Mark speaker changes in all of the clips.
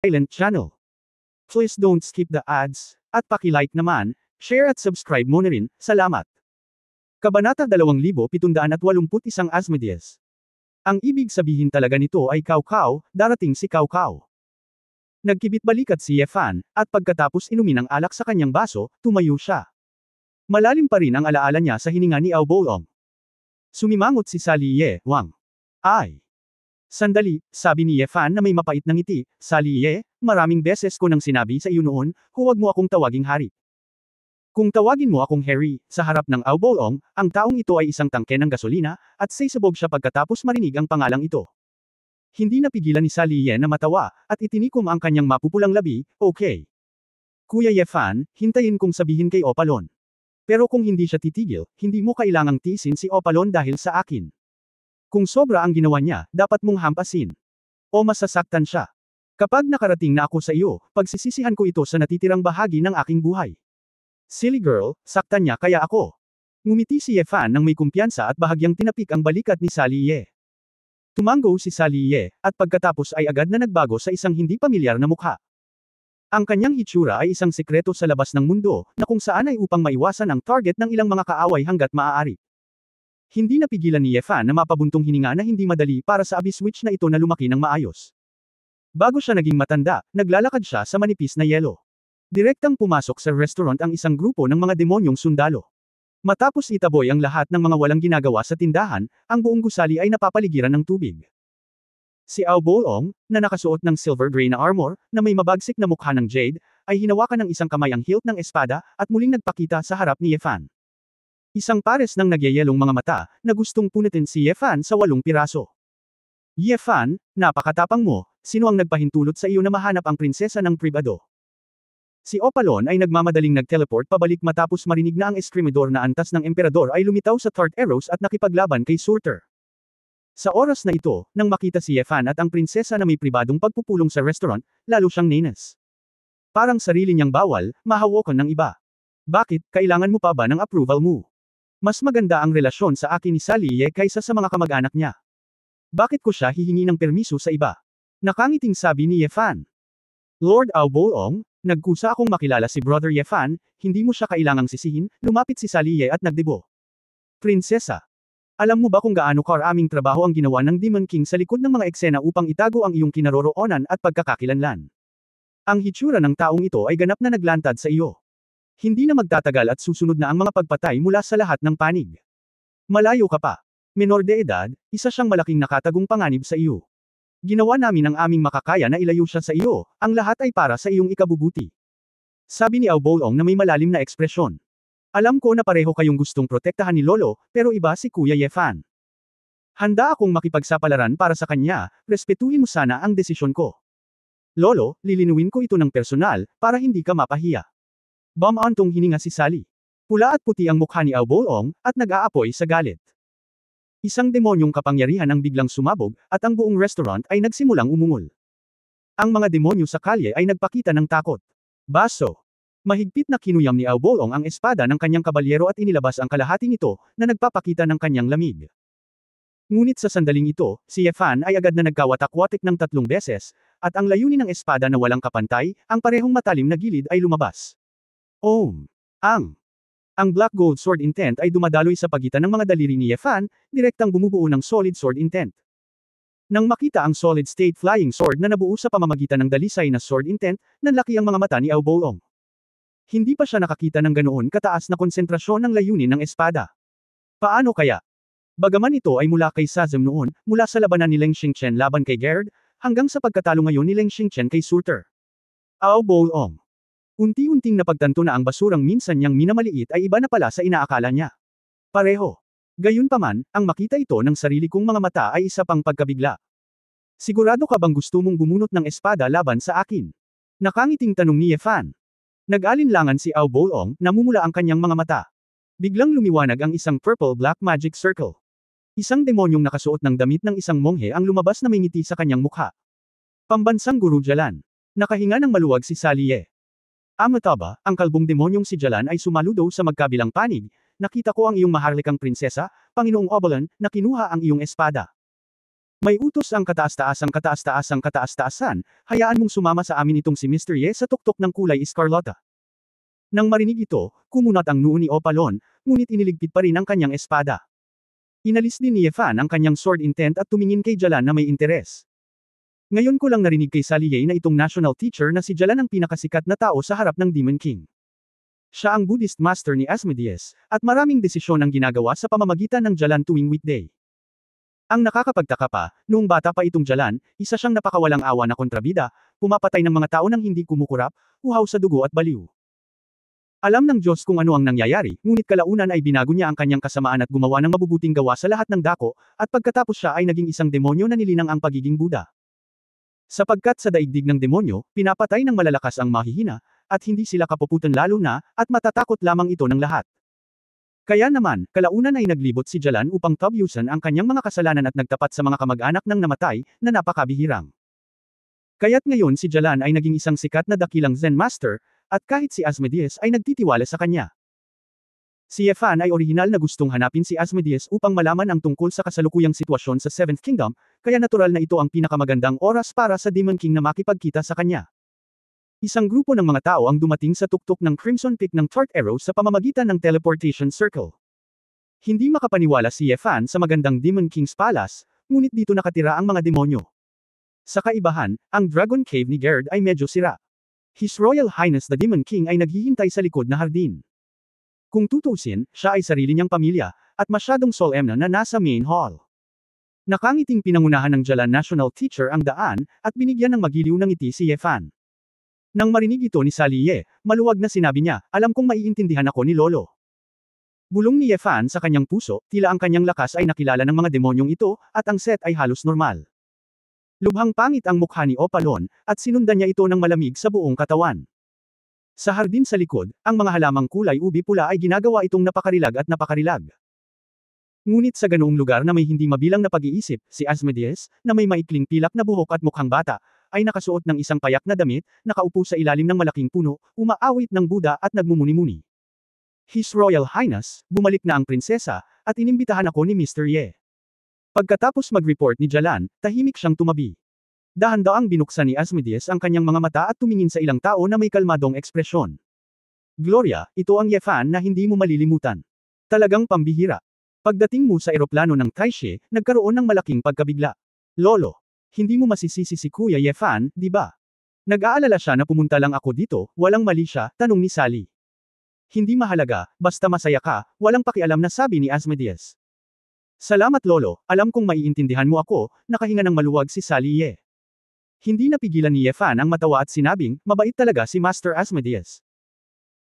Speaker 1: Silent Channel. Please don't skip the ads, at paki-like naman, share at subscribe mo na rin, salamat. Kabanata 2781 Asmodeus. Ang ibig sabihin talaga nito ay Kaw-Kaw, darating si Kaw-Kaw. Nagkibit-balikat si Yefan, at pagkatapos inumin ang alak sa kanyang baso, tumayo siya. Malalim pa rin ang alaala niya sa hininga ni Aobolong. Sumimangot si Sally Ye, Wang. Ay! Sandali, sabi ni Yefan na may mapait na ngiti, Sally Ye, maraming beses ko nang sinabi sa iyo noon, huwag mo akong tawaging hari. Kung tawagin mo akong Harry, sa harap ng Aobolong, ang taong ito ay isang tangke ng gasolina, at sisabog siya pagkatapos marinig ang pangalang ito. Hindi napigilan ni Sally Ye na matawa, at itinikom ang kanyang mapupulang labi, okay. Kuya Yefan, hintayin kong sabihin kay Opalon. Pero kung hindi siya titigil, hindi mo kailangang tiisin si Opalon dahil sa akin. Kung sobra ang ginawa niya, dapat mong hampasin. O masasaktan siya. Kapag nakarating na ako sa iyo, pagsisisihan ko ito sa natitirang bahagi ng aking buhay. Silly girl, saktan niya kaya ako. Ngumiti si Yefan nang may kumpiyansa at bahagyang tinapik ang balikat ni Sally Ye. Tumango si Sally Ye, at pagkatapos ay agad na nagbago sa isang hindi pamilyar na mukha. Ang kanyang hitsura ay isang sekreto sa labas ng mundo, na kung saan ay upang maiwasan ang target ng ilang mga kaaway hanggat maaari. Hindi napigilan ni Yefan na mapabuntong hininga na hindi madali para sa abyss witch na ito na lumaki ng maayos. Bago siya naging matanda, naglalakad siya sa manipis na yelo. Direktang pumasok sa restaurant ang isang grupo ng mga demonyong sundalo. Matapos itaboy ang lahat ng mga walang ginagawa sa tindahan, ang buong gusali ay napapaligiran ng tubig. Si Aobolong, na nakasuot ng silver gray na armor, na may mabagsik na mukha ng jade, ay hinawakan ng isang kamay ang hilt ng espada, at muling nagpakita sa harap ni Yefan. Isang pares ng nagyayelong mga mata, na gustong punutin si Yefan sa 8 piraso. Yefan, napakatapang mo, sino ang nagpahintulot sa iyo na mahanap ang prinsesa ng pribado? Si Opalon ay nagmamadaling nag-teleport pabalik matapos marinig na ang estremidor na antas ng emperador ay lumitaw sa Tart Arrows at nakipaglaban kay Surtur. Sa oras na ito, nang makita si Yefan at ang prinsesa na may pribadong pagpupulong sa restaurant, lalo siyang nenas. Parang sarili niyang bawal, mahawakan ng iba. Bakit, kailangan mo pa ba ng approval mo? Mas maganda ang relasyon sa akin ni Sally Ye kaysa sa mga kamag-anak niya. Bakit ko siya hihingi ng permiso sa iba? Nakangiting sabi ni Yefan. Lord Aobolong, nagkusa akong makilala si Brother Yefan, hindi mo siya kailangang sisihin, lumapit si Sally Ye at nagdebo. Prinsesa. Alam mo ba kung gaano karaming trabaho ang ginawa ng Demon King sa likod ng mga eksena upang itago ang iyong kinaroroonan at pagkakakilanlan? Ang hitsura ng taong ito ay ganap na naglantad sa iyo. Hindi na magtatagal at susunod na ang mga pagpatay mula sa lahat ng panig. Malayo ka pa. Menor de edad, isa siyang malaking nakatagong panganib sa iyo. Ginawa namin ang aming makakaya na ilayo siya sa iyo, ang lahat ay para sa iyong ikabubuti. Sabi ni Aobolong na may malalim na ekspresyon. Alam ko na pareho kayong gustong protektahan ni Lolo, pero iba si Kuya Yefan. Handa akong makipagsapalaran para sa kanya, respetuhin mo sana ang desisyon ko. Lolo, lilinuin ko ito ng personal, para hindi ka mapahiya. Bumantong hininga si Sally. Pula at puti ang mukha ni Aobolong, at nag-aapoy sa galit. Isang demonyong kapangyarihan ang biglang sumabog, at ang buong restaurant ay nagsimulang umungol. Ang mga demonyo sa kalye ay nagpakita ng takot. Baso. Mahigpit na kinuyam ni Aobolong ang espada ng kanyang kabalyero at inilabas ang kalahati nito, na nagpapakita ng kanyang lamig. Ngunit sa sandaling ito, si Yefan ay agad na nagkawatak-watik ng 3 beses, at ang layunin ng espada na walang kapantay, ang parehong matalim na gilid ay lumabas. Ang Black Gold Sword Intent ay dumadaloy sa pagitan ng mga daliri ni Yefan, direktang bumubuo ng Solid Sword Intent. Nang makita ang Solid State Flying Sword na nabuo sa pamamagitan ng dalisay na Sword Intent, nanlaki ang mga mata ni Aobolong. Hindi pa siya nakakita ng ganoon kataas na konsentrasyon ng layunin ng espada. Paano kaya? Bagaman ito ay mula kay Sazam noon, mula sa labanan ni Leng Xingchen laban kay Gerd, hanggang sa pagkatalo ngayon ni Leng Xingchen kay Surtur. Aobolong. Unti-unting napagtanto na ang basurang minsan niyang minamaliit ay iba na pala sa inaakala niya. Pareho. Gayunpaman, ang makita ito ng sarili kong mga mata ay isa pang pagkabigla. Sigurado ka bang gusto mong bumunot ng espada laban sa akin? Nakangiting tanong ni Yefan. Nag-alinlangan si Aobolong, namumula ang kanyang mga mata. Biglang lumiwanag ang isang purple black magic circle. Isang demonyong nakasuot ng damit ng isang monghe ang lumabas na may ngiti sa kanyang mukha. Pambansang Guru Jalan. Nakahinga ng maluwag si Sally Ye. Amataba, ang kalbong demonyong si Jalan ay sumaludo sa magkabilang panig, nakita ko ang iyong maharlikang prinsesa, Panginoong Obolon, na kinuha ang iyong espada. May utos ang kataas-taasang, hayaan mong sumama sa amin itong si Mr. Ye sa tuktok ng kulay Escarlata. Nang marinig ito, kumunat ang noo ni Opalon, ngunit iniligpit pa rin ang kanyang espada. Inalis din ni Ye Fan ang kanyang sword intent at tumingin kay Jalan na may interes. Ngayon ko lang narinig kay Sally Ye na itong national teacher na si Jalan ang pinakasikat na tao sa harap ng Demon King. Siya ang Buddhist master ni Asmodeus, at maraming desisyon ang ginagawa sa pamamagitan ng Jalan tuwing weekday. Ang nakakapagtaka pa, noong bata pa itong Jalan, isa siyang napakawalang awa na kontrabida, pumapatay ng mga tao nang hindi kumukurap, uhaw sa dugo at baliw. Alam ng Diyos kung ano ang nangyayari, ngunit kalaunan ay binago niya ang kanyang kasamaan at gumawa ng mabubuting gawa sa lahat ng dako, at pagkatapos siya ay naging isang demonyo na nilinang ang pagiging Buddha. Sapagkat sa daigdig ng demonyo, pinapatay ng malalakas ang mahihina, at hindi sila kapuputan lalo na, at matatakot lamang ito ng lahat. Kaya naman, kalaunan ay naglibot si Jalan upang tabyusan ang kanyang mga kasalanan at nagtapat sa mga kamag-anak ng namatay, na napakabihirang. Kaya't ngayon si Jalan ay naging isang sikat na dakilang Zen Master, at kahit si Asmodeus ay nagtitiwala sa kanya. Si Ye Fan ay orihinal na gustong hanapin si Asmodeus upang malaman ang tungkol sa kasalukuyang sitwasyon sa Seventh Kingdom, kaya natural na ito ang pinakamagandang oras para sa Demon King na makipagkita sa kanya. Isang grupo ng mga tao ang dumating sa tuktok ng Crimson Peak ng Tart Arrow sa pamamagitan ng Teleportation Circle. Hindi makapaniwala si Ye Fan sa magandang Demon King's Palace, ngunit dito nakatira ang mga demonyo. Sa kaibahan, ang Dragon Cave ni Gerd ay medyo sira. His Royal Highness the Demon King ay naghihintay sa likod na hardin. Kung tutuusin, siya ay sarili niyang pamilya, at masyadong solemn na nasa main hall. Nakangiting pinangunahan ng Jalan National Teacher ang daan, at binigyan ng magiliw ng ngiti si Ye Fan. Nang marinig ito ni Sally Ye, maluwag na sinabi niya, alam kong maiintindihan ako ni Lolo. Bulong ni Ye Fan sa kanyang puso, tila ang kanyang lakas ay nakilala ng mga demonyong ito, at ang set ay halos normal. Lubhang pangit ang mukha ni Opalon, at sinundan niya ito ng malamig sa buong katawan. Sa hardin sa likod, ang mga halamang kulay ubi pula ay ginagawa itong napakarilag at napakarilag. Ngunit sa ganoong lugar na may hindi mabilang na pag-iisip, si Asmodeus, na may maikling pilak na buhok at mukhang bata, ay nakasuot ng isang payak na damit, nakaupo sa ilalim ng malaking puno, umaawit ng Buddha at nagmumuni-muni. His Royal Highness, bumalik na ang prinsesa, at inimbitahan ako ni Mr. Ye. Pagkatapos mag-report ni Jalan, tahimik siyang tumabi. Dahan-daang binuksan ni Asmodeus ang kanyang mga mata at tumingin sa ilang tao na may kalmadong ekspresyon. Gloria, ito ang Ye Fan na hindi mo malilimutan. Talagang pambihira. Pagdating mo sa eroplano ng Taishe, nagkaroon ng malaking pagkabigla. Lolo, hindi mo masisisi si Kuya Ye Fan, di ba? Nag-aalala siya na pumunta lang ako dito, walang mali siya, tanong ni Sally. Hindi mahalaga, basta masaya ka, walang pakialam na sabi ni Asmodeus. Salamat Lolo, alam kong maiintindihan mo ako, nakahinga ng maluwag si Sally Ye. Hindi napigilan ni Ye Fan ang matawa at sinabing, mabait talaga si Master Asmodeus.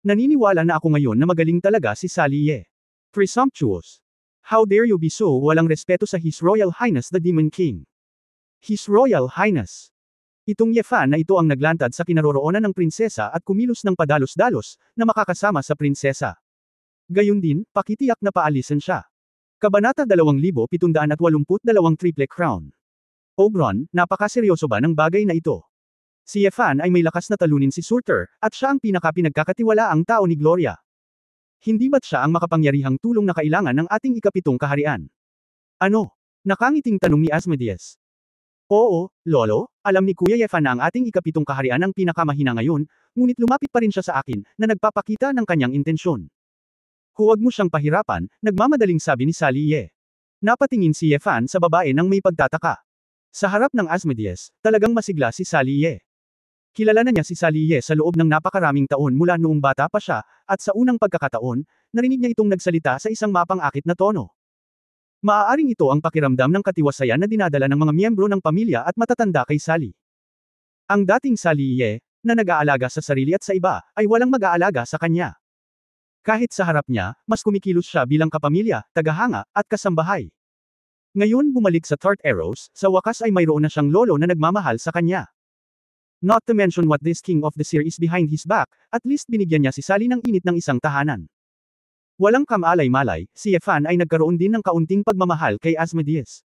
Speaker 1: Naniniwala na ako ngayon na magaling talaga si Sally Ye. Presumptuous. How dare you be so walang respeto sa His Royal Highness the Demon King. His Royal Highness. Itong Ye Fan na ito ang naglantad sa kinaroroonan ng prinsesa at kumilos ng padalos-dalos, na makakasama sa prinsesa. Gayun din, pakitiyak na paalisan siya. Kabanata 2782 Triple Crown. Oberon, napakaseryoso ba ng bagay na ito? Si Ye Fan ay may lakas na talunin si Surtur, at siya ang pinakapinagkakatiwalaang tao ni Gloria. Hindi ba't siya ang makapangyarihang tulong na kailangan ng ating ikapitong kaharian? Ano? Nakangiting tanong ni Asmodeus. Oo, Lolo, alam ni Kuya Ye Fan na ang ating ikapitong kaharian ang pinakamahina ngayon, ngunit lumapit pa rin siya sa akin, na nagpapakita ng kanyang intensyon. Huwag mo siyang pahirapan, nagmamadaling sabi ni Sally Ye. Napatingin si Ye Fan sa babae nang may pagtataka. Sa harap ng Asmodeus, talagang masigla si Sally Ye. Kilala na niya si Sally Ye sa loob ng napakaraming taon mula noong bata pa siya, at sa unang pagkakataon, narinig niya itong nagsalita sa isang mapang-akit na tono. Maaaring ito ang pakiramdam ng katiwasayan na dinadala ng mga miyembro ng pamilya at matatanda kay Sally. Ang dating Sally Ye, na nag-aalaga sa sarili at sa iba, ay walang mag-aalaga sa kanya. Kahit sa harap niya, mas kumikilos siya bilang kapamilya, tagahanga, at kasambahay. Ngayon bumalik sa Tart Arrows, sa wakas ay mayroon na siyang lolo na nagmamahal sa kanya. Not to mention what this king of the seer is behind his back, at least binigyan niya si Sally ng init ng isang tahanan. Walang kamalay-malay, si Ye Fan ay nagkaroon din ng kaunting pagmamahal kay Asmodeus.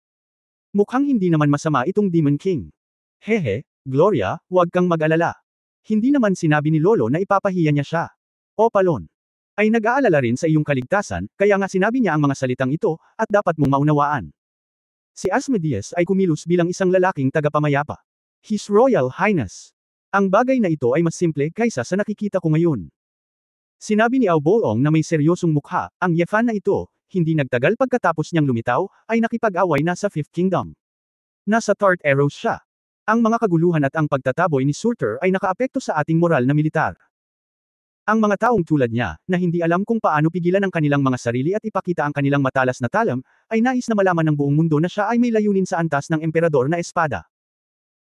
Speaker 1: Mukhang hindi naman masama itong Demon King. Hehe, Gloria, huwag kang mag-alala. Hindi naman sinabi ni Lolo na ipapahiya niya siya. Opalon. Ay nag-aalala rin sa iyong kaligtasan, kaya nga sinabi niya ang mga salitang ito, at dapat mong maunawaan. Si Asmodeus ay kumilos bilang isang lalaking tagapamayapa. His Royal Highness. Ang bagay na ito ay mas simple kaysa sa nakikita ko ngayon. Sinabi ni Aobolong na may seryosong mukha, ang Yefan na ito, hindi nagtagal pagkatapos niyang lumitaw, ay nakipag-away na sa Fifth Kingdom. Nasa Tart Arrows siya. Ang mga kaguluhan at ang pagtataboy ni Surtur ay nakaapekto sa ating moral na militar. Ang mga taong tulad niya, na hindi alam kung paano pigilan ang kanilang mga sarili at ipakita ang kanilang matalas na talam, ay nais na malaman ng buong mundo na siya ay may layunin sa antas ng emperador na espada.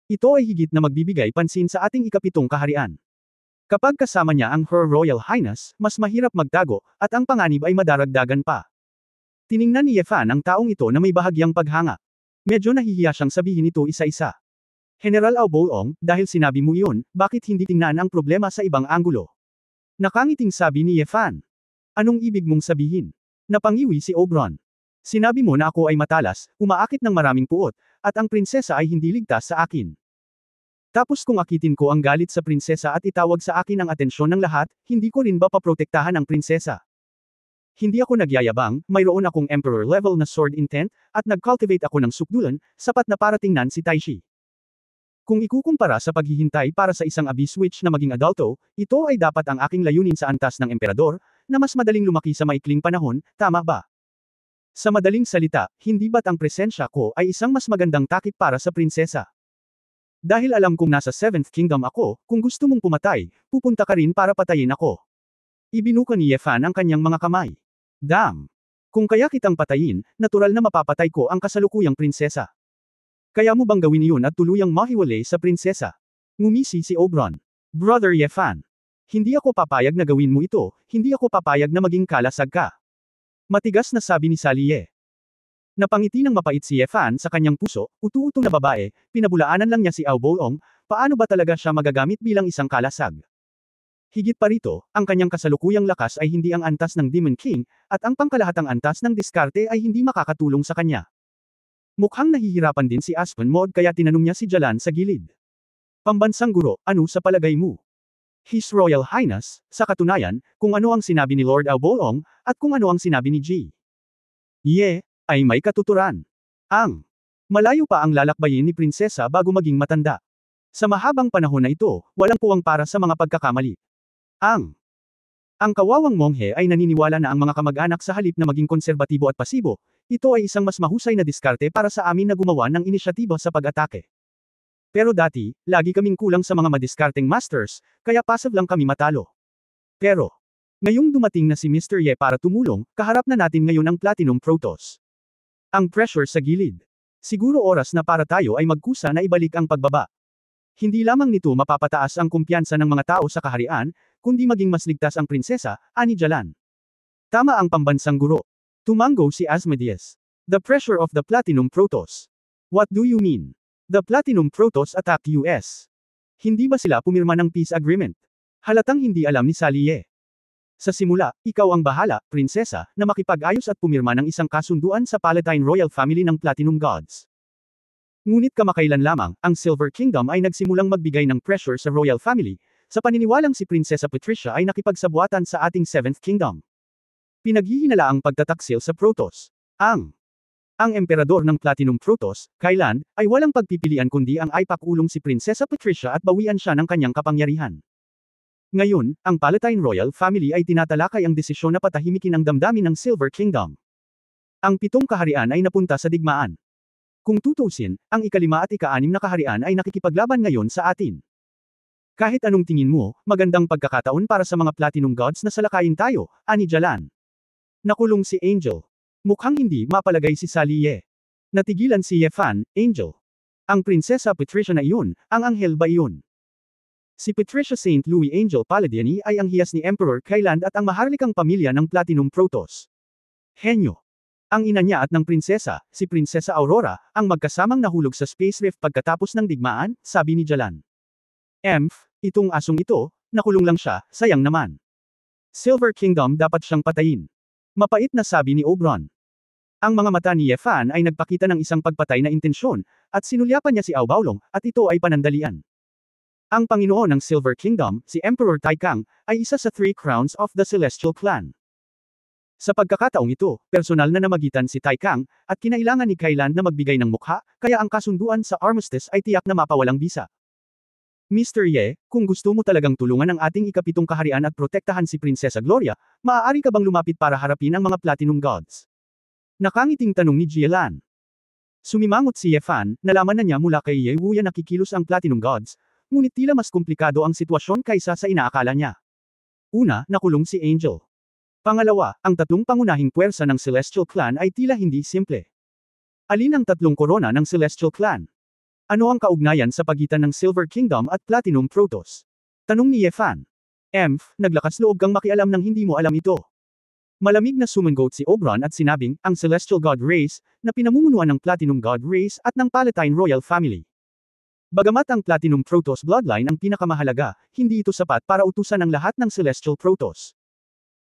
Speaker 1: Ito ay higit na magbibigay pansin sa ating ikapitong kaharian. Kapag kasama niya ang Her Royal Highness, mas mahirap magtago, at ang panganib ay madaragdagan pa. Tiningnan ni Yefan ang taong ito na may bahagyang paghanga. Medyo nahihiya siyang sabihin ito isa-isa. General Aobolong, dahil sinabi mo iyon, bakit hindi tingnan ang problema sa ibang anggulo? Nakangiting sabi ni Yefan. Anong ibig mong sabihin? Napangiwi si Oberon. Sinabi mo na ako ay matalas, umaakit ng maraming puot, at ang prinsesa ay hindi ligtas sa akin. Tapos kung akitin ko ang galit sa prinsesa at itawag sa akin ang atensyon ng lahat, hindi ko rin ba paprotektahan ang prinsesa? Hindi ako nagyayabang, mayroon akong emperor-level na sword intent, at nag-cultivate ako ng sukdulan, sapat na para tingnan si Taishi. Kung ikukumpara sa paghihintay para sa isang abyss witch na maging adulto, ito ay dapat ang aking layunin sa antas ng emperador, na mas madaling lumaki sa maikling panahon, tama ba? Sa madaling salita, hindi ba't ang presensya ko ay isang mas magandang takip para sa prinsesa? Dahil alam kong nasa 7th Kingdom ako, kung gusto mong pumatay, pupunta ka rin para patayin ako. Ibinuka ni Yefan ang kanyang mga kamay. Damn! Kung kaya kitang patayin, natural na mapapatay ko ang kasalukuyang prinsesa. Kaya mo bang gawin iyon at tuluyang mahiwalay sa prinsesa? Ngumisi si Oberon. Brother Yefan. Hindi ako papayag na gawin mo ito, hindi ako papayag na maging kalasag ka. Matigas na sabi ni Salie. Napangiti ng mapait si Yefan sa kanyang puso, utu-uto na babae, pinabulaanan lang niya si Aobolong, paano ba talaga siya magagamit bilang isang kalasag? Higit pa rito, ang kanyang kasalukuyang lakas ay hindi ang antas ng Demon King, at ang pangkalahatang antas ng diskarte ay hindi makakatulong sa kanya. Mukhang nahihirapan din si Aspenmold kaya tinanong niya si Jalan sa gilid. Pambansang guro, ano sa palagay mo? His Royal Highness, sa katunayan, kung ano ang sinabi ni Lord Aobolong, at kung ano ang sinabi ni G. Ye, ay may katuturan. Malayo pa ang lalakbayin ni prinsesa bago maging matanda. Sa mahabang panahon na ito, walang puwang para sa mga pagkakamali. Ang kawawang monghe ay naniniwala na ang mga kamag-anak sa halip na maging konserbatibo at pasibo, ito ay isang mas mahusay na diskarte para sa amin na gumawa ng inisyatiba sa pag-atake. Pero dati, lagi kaming kulang sa mga madiskarteng masters, kaya passive lang kami matalo. Pero, ngayong dumating na si Mr. Ye para tumulong, kaharap na natin ngayon ang Platinum Protoss. Ang pressure sa gilid. Siguro oras na para tayo ay magkusa na ibalik ang pagbaba. Hindi lamang nito mapapataas ang kumpiyansa ng mga tao sa kaharian, kundi maging mas ligtas ang prinsesa, ani Jalan. Tama ang pambansang guro. Tumango si Asmodeus. The pressure of the Platinum Protoss. What do you mean? The Platinum Protoss attacked US. Hindi ba sila pumirma ng peace agreement? Halatang hindi alam ni Salie. Sa simula, ikaw ang bahala, prinsesa, na makipag-ayos at pumirma ng isang kasunduan sa Palatine Royal Family ng Platinum Gods. Ngunit kamakailan lamang, ang Silver Kingdom ay nagsimulang magbigay ng pressure sa Royal Family, sa paniniwalang si Prinsesa Patricia ay nakipagsabuatan sa ating 7th Kingdom. Pinaghihinala ang pagtataksil sa Protoss. Ang emperador ng Platinum Protoss, kailan, ay walang pagpipilian kundi ang ipakulong si Prinsesa Patricia at bawian siya ng kanyang kapangyarihan. Ngayon, ang Palatine Royal Family ay tinatalakay ang desisyon na patahimikin ang damdamin ng Silver Kingdom. Ang 7 kaharian ay napunta sa digmaan. Kung tutusin, ang ika-5 at ika-6 na kaharian ay nakikipaglaban ngayon sa atin. Kahit anong tingin mo, magandang pagkakataon para sa mga Platinum Gods na salakayin tayo, ani Jalan. Nakulong si Angel. Mukhang hindi mapalagay si Salie. Natigilan si Yefan, Angel. Ang Prinsesa Patricia na iyon, ang anghel ba iyon? Si Patricia St. Louis Angel Paladiani ay ang hiyas ni Emperor Kailand at ang maharlikang pamilya ng Platinum Protoss. Henyo. Ang ina niya at ng prinsesa, si Prinsesa Aurora, ang magkasamang nahulog sa space rift pagkatapos ng digmaan, sabi ni Jalan. Itong asong ito, nakulong lang siya, sayang naman. Silver Kingdom dapat siyang patayin. Mapait na sabi ni Oberon. Ang mga mata ni Yefan ay nagpakita ng isang pagpatay na intensyon, at sinulyapan niya si Aobolong, at ito ay panandalian. Ang Panginoon ng Silver Kingdom, si Emperor Taikang, ay isa sa 3 crowns of the Celestial Clan. Sa pagkakataong ito, personal na namagitan si Tai Kang, at kinailangan ni Kailan na magbigay ng mukha, kaya ang kasunduan sa armistice ay tiyak na mapawalang bisa. Mr. Ye, kung gusto mo talagang tulungan ang ating ikapitong kaharian at protektahan si Prinsesa Gloria, maaari ka bang lumapit para harapin ang mga Platinum Gods? Nakangiting tanong ni Jielan. Sumimangot si Ye Fan, nalaman na niya mula kay Ye Wuya na kikilos ang Platinum Gods, ngunit tila mas komplikado ang sitwasyon kaysa sa inaakala niya. Una, nakulong si Angel. Pangalawa, ang tatlong pangunahing puwersa ng Celestial Clan ay tila hindi simple. Alin ang tatlong korona ng Celestial Clan? Ano ang kaugnayan sa pagitan ng Silver Kingdom at Platinum Protoss? Tanong ni Ye Fan. Naglakas loob kang makialam nang hindi mo alam ito. Malamig na sumangot si Oberon at sinabing, ang Celestial God Race, na pinamumunuan ng Platinum God Race at ng Palatine Royal Family. Bagamat ang Platinum Protoss bloodline ang pinakamahalaga, hindi ito sapat para utusan ang lahat ng Celestial Protoss.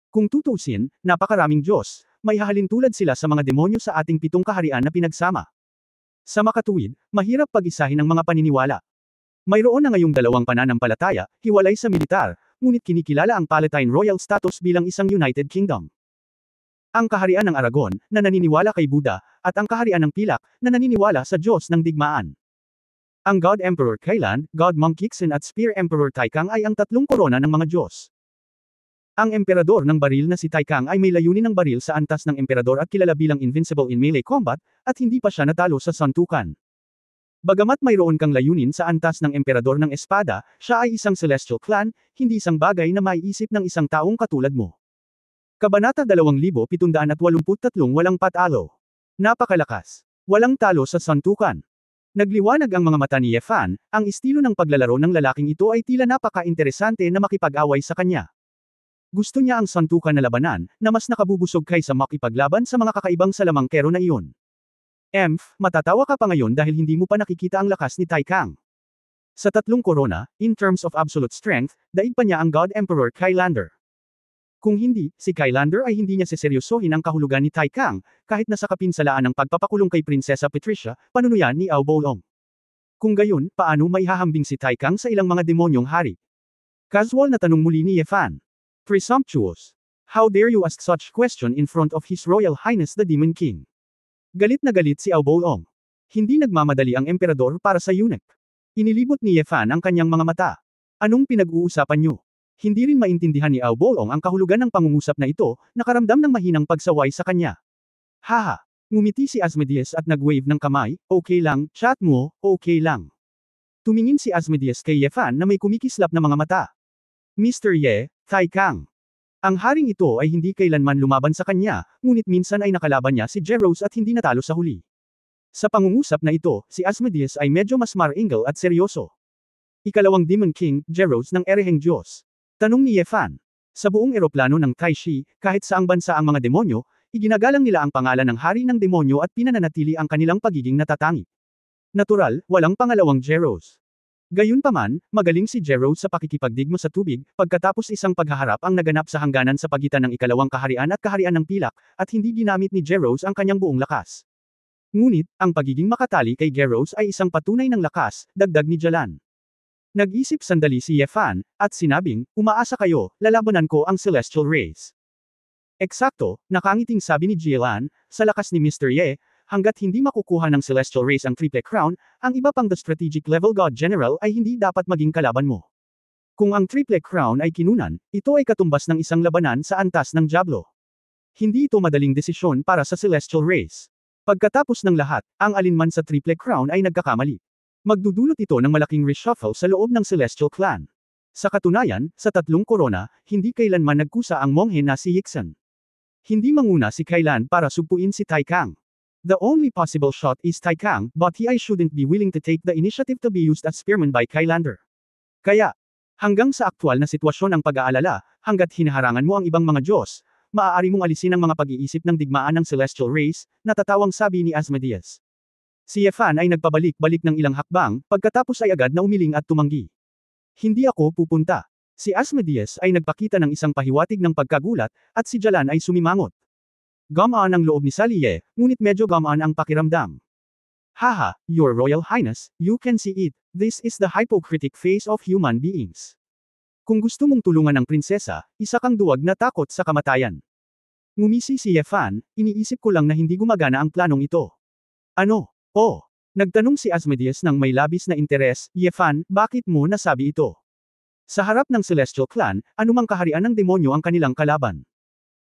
Speaker 1: Kung tutusin, napakaraming Diyos, may hahalintulad sila sa mga demonyo sa ating pitong kaharian na pinagsama. Sa makatuwid, mahirap pag-isahin ang mga paniniwala. Mayroon na ngayong dalawang pananampalataya, hiwalay sa militar, ngunit kinikilala ang Palatine Royal status bilang isang United Kingdom. Ang kaharian ng Aragon, na naniniwala kay Buddha, at ang kaharian ng Pilak, na naniniwala sa Diyos ng digmaan. Ang God Emperor Kailan, God Monk Yixin at Spear Emperor Taikang ay ang tatlong korona ng mga Diyos. Ang emperador ng baril na si Tai Kang ay may layunin ng baril sa antas ng emperador at kilala bilang invincible in melee combat, at hindi pa siya natalo sa suntukan. Bagamat mayroon kang layunin sa antas ng emperador ng espada, siya ay isang celestial clan, hindi isang bagay na maiisip ng isang taong katulad mo. Kabanata 2783 Walang patalo. Napakalakas. Walang talo sa suntukan. Nagliwanag ang mga mata ni Ye Fan, ang estilo ng paglalaro ng lalaking ito ay tila napaka-interesante na makipag-away sa kanya. Gusto niya ang suntukan na labanan, na mas nakabubusog kaysa makipaglaban sa mga kakaibang salamangkero na iyon. Matatawa ka pa ngayon dahil hindi mo pa nakikita ang lakas ni Tai Kang. Sa tatlong korona, in terms of absolute strength, daig pa niya ang God Emperor Kylander. Kung hindi, si Kylander ay hindi niya seseryosohin ang kahulugan ni Tai Kang, kahit nasa kapinsalaan ng pagpapakulong kay Prinsesa Patricia, panunuyan ni Ao Bolong. Kung gayon, paano maihahambing si Tai Kang sa ilang mga demonyong hari? Casual na tanong muli ni Ye Fan. Presumptuous. How dare you ask such question in front of His Royal Highness the Demon King? Galit na galit si Ao Bolong. Hindi nagmamadali ang emperador para sa eunuch. Inilibot ni Ye Fan ang kanyang mga mata. Anong pinag-uusapan niyo? Hindi rin maintindihan ni Ao Bolong ang kahulugan ng pangungusap na ito, nakaramdam ng mahinang pagsaway sa kanya. Haha. Ngumiti si Asmodeus at nag-wave ng kamay, okay lang, chat mo, okay lang. Tumingin si Asmodeus kay Ye Fan na may kumikislap na mga mata. Mr. Ye, Tai Kang. Ang haring ito ay hindi kailanman lumaban sa kanya, ngunit minsan ay nakalaban niya si Jerose at hindi natalo sa huli. Sa pangungusap na ito, si Asmodeus ay medyo mas maringal at seryoso. Ikalawang Demon King, Jerose ng ereheng Diyos. Tanong ni Ye Fan. Sa buong eroplano ng Tai Shi, kahit saang bansa ang mga demonyo, iginagalang nila ang pangalan ng hari ng demonyo at pinananatili ang kanilang pagiging natatangi. Natural, walang pangalawang Jerose. Gayunpaman, magaling si Jerose sa pakikipagdigma sa tubig, pagkatapos isang paghaharap ang naganap sa hangganan sa pagitan ng ikalawang kaharian at kaharian ng Pilak, at hindi ginamit ni Jerose ang kanyang buong lakas. Ngunit, ang pagiging makatali kay Jerose ay isang patunay ng lakas, dagdag ni Jalan. Nag-isip sandali si Ye Fan, at sinabing, umaasa kayo, lalabanan ko ang Celestial Race. Eksakto, nakangiting sabi ni Jalan, sa lakas ni Mr. Ye, hanggat hindi makukuha ng Celestial Race ang Triple Crown, ang iba pang the strategic level God General ay hindi dapat maging kalaban mo. Kung ang Triple Crown ay kinunan, ito ay katumbas ng isang labanan sa antas ng Diablo. Hindi ito madaling desisyon para sa Celestial Race. Pagkatapos ng lahat, ang alinman sa Triple Crown ay nagkakamali. Magdudulot ito ng malaking reshuffle sa loob ng Celestial Clan. Sa katunayan, sa tatlong korona, hindi kailanman nagkusa ang monghe na si Yixin. Hindi manguna si Kailan para sugpuin si Tai Kang. The only possible shot is Tai Kang, but he shouldn't be willing to take the initiative to be used as spearman by Kylander. Kaya, hanggang sa aktwal na sitwasyon ang pag-aalala, hanggat hinaharangan mo ang ibang mga Diyos, maaari mong alisin ang mga pag-iisip ng digmaan ng Celestial Race, natatawang sabi ni Asmodeus. Si Ye Fan ay nagpabalik-balik ng ilang hakbang, pagkatapos ay agad na umiling at tumanggi. Hindi ako pupunta. Si Asmodeus ay nagpakita ng isang pahiwatig ng pagkagulat, at si Jalan ay sumimangot. Gamaan ang loob ni Saliye, ngunit medyo gamaan ang pakiramdam. Haha, Your Royal Highness, you can see it, this is the hypocritic face of human beings. Kung gusto mong tulungan ang prinsesa, isa kang duwag na takot sa kamatayan. Ngumisi si Yefan, iniisip ko lang na hindi gumagana ang planong ito. Ano? Oh! Nagtanong si Asmodeus ng may labis na interes, Yefan, bakit mo nasabi ito? Sa harap ng Celestial Clan, anumang kaharian ng demonyo ang kanilang kalaban.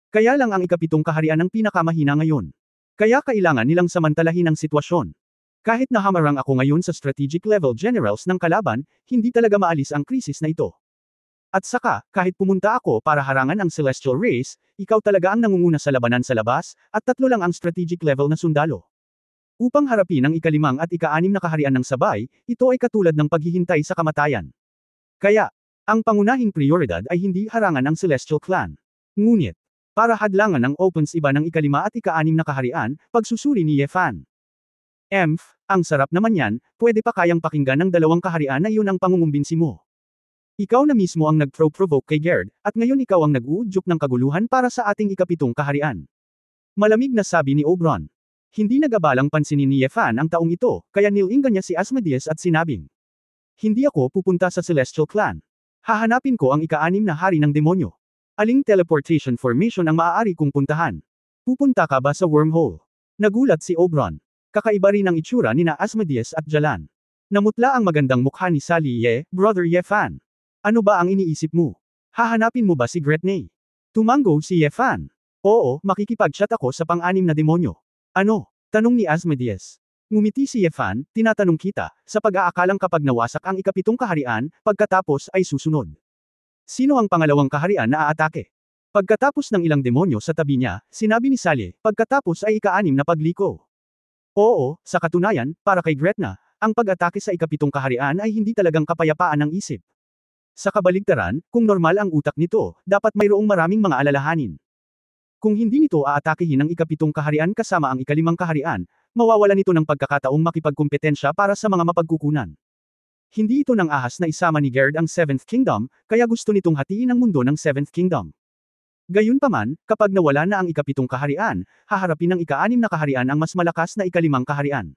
Speaker 1: Kaya lang ang ikapitong kaharian ang pinakamahina ngayon. Kaya kailangan nilang samantalahin ang sitwasyon. Kahit na hamarang ako ngayon sa strategic level generals ng kalaban, hindi talaga maalis ang krisis na ito. At saka, kahit pumunta ako para harangan ang Celestial Race, ikaw talaga ang nangunguna sa labanan sa labas, at 3 lang ang strategic level na sundalo. Upang harapin ang ika-5 at ika-6 na kaharian ng sabay, ito ay katulad ng paghihintay sa kamatayan. Kaya, ang pangunahing prioridad ay hindi harangan ang Celestial Clan. Ngunit, para hadlangan ang opens iba ng ika-5 at ika-6 na kaharian, pagsusuri ni Yefan. Ang sarap naman yan, pwede pa kayang pakinggan ng 2 kaharian na iyon ang pangungumbinsi mo. Ikaw na mismo ang nag-provoke kay Gerd, at ngayon ikaw ang nag-uudyok ng kaguluhan para sa ating ika-7 kaharian. Malamig na sabi ni Oberon. Hindi nagabalang pansinin ni Yefan ang taong ito, kaya nilingan niya si Asmodeus at sinabing, hindi ako pupunta sa Celestial Clan. Hahanapin ko ang ika-6 na hari ng demonyo. Aling teleportation formation ang maaari kong puntahan? Pupunta ka ba sa wormhole? Nagulat si Oberon. Kakaiba rin ang itsura ni na Asmodeus at Jalan. Namutla ang magandang mukha ni Sally Brother Yefan. Ano ba ang iniisip mo? Hahanapin mo ba si Gretney? Tumango si Yefan. Oo, makikipag-chat ako sa pang-6 na demonyo. Ano? Tanong ni Asmodeus. Ngumiti si Yefan, tinatanong kita, sa pag-aakalang kapag nawasak ang ika-7 kaharian, pagkatapos ay susunod. Sino ang pangalawang kaharian na aatake? Pagkatapos ng ilang demonyo sa tabi niya, sinabi ni Sally, pagkatapos ay ika-6 na pagliko. Oo, sa katunayan, para kay Gretna, ang pag-atake sa ika-7 kaharian ay hindi talagang kapayapaan ng isip. Sa kabaligtaran, kung normal ang utak nito, dapat mayroong maraming mga alalahanin. Kung hindi nito aatakihin ang ika-7 kaharian kasama ang ika-5 kaharian, mawawala nito ng pagkakataong makipagkumpetensya para sa mga mapagkukunan. Hindi ito nang ahas na isama ni Gerd ang 7th Kingdom, kaya gusto nitong hatiin ang mundo ng 7th Kingdom. Gayunpaman, kapag nawala na ang ika-7 kaharian, haharapin ng ika-6 na kaharian ang mas malakas na ika-5 kaharian.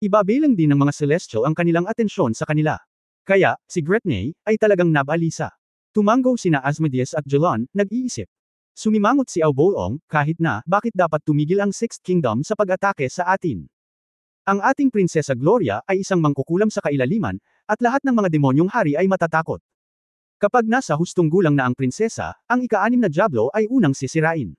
Speaker 1: Ibabilang din ng mga Celestial ang kanilang atensyon sa kanila. Kaya, si Gretney, ay talagang nabalisa. Tumango sina Asmodeus at Jalan, nag-iisip. Sumimangot si Auboong, kahit na, bakit dapat tumigil ang 6th Kingdom sa pag-atake sa atin? Ang ating Prinsesa Gloria ay isang mangkukulam sa kailaliman, at lahat ng mga demonyong hari ay matatakot. Kapag nasa hustong gulang na ang prinsesa, ang ika-6 na Diablo ay unang sisirain.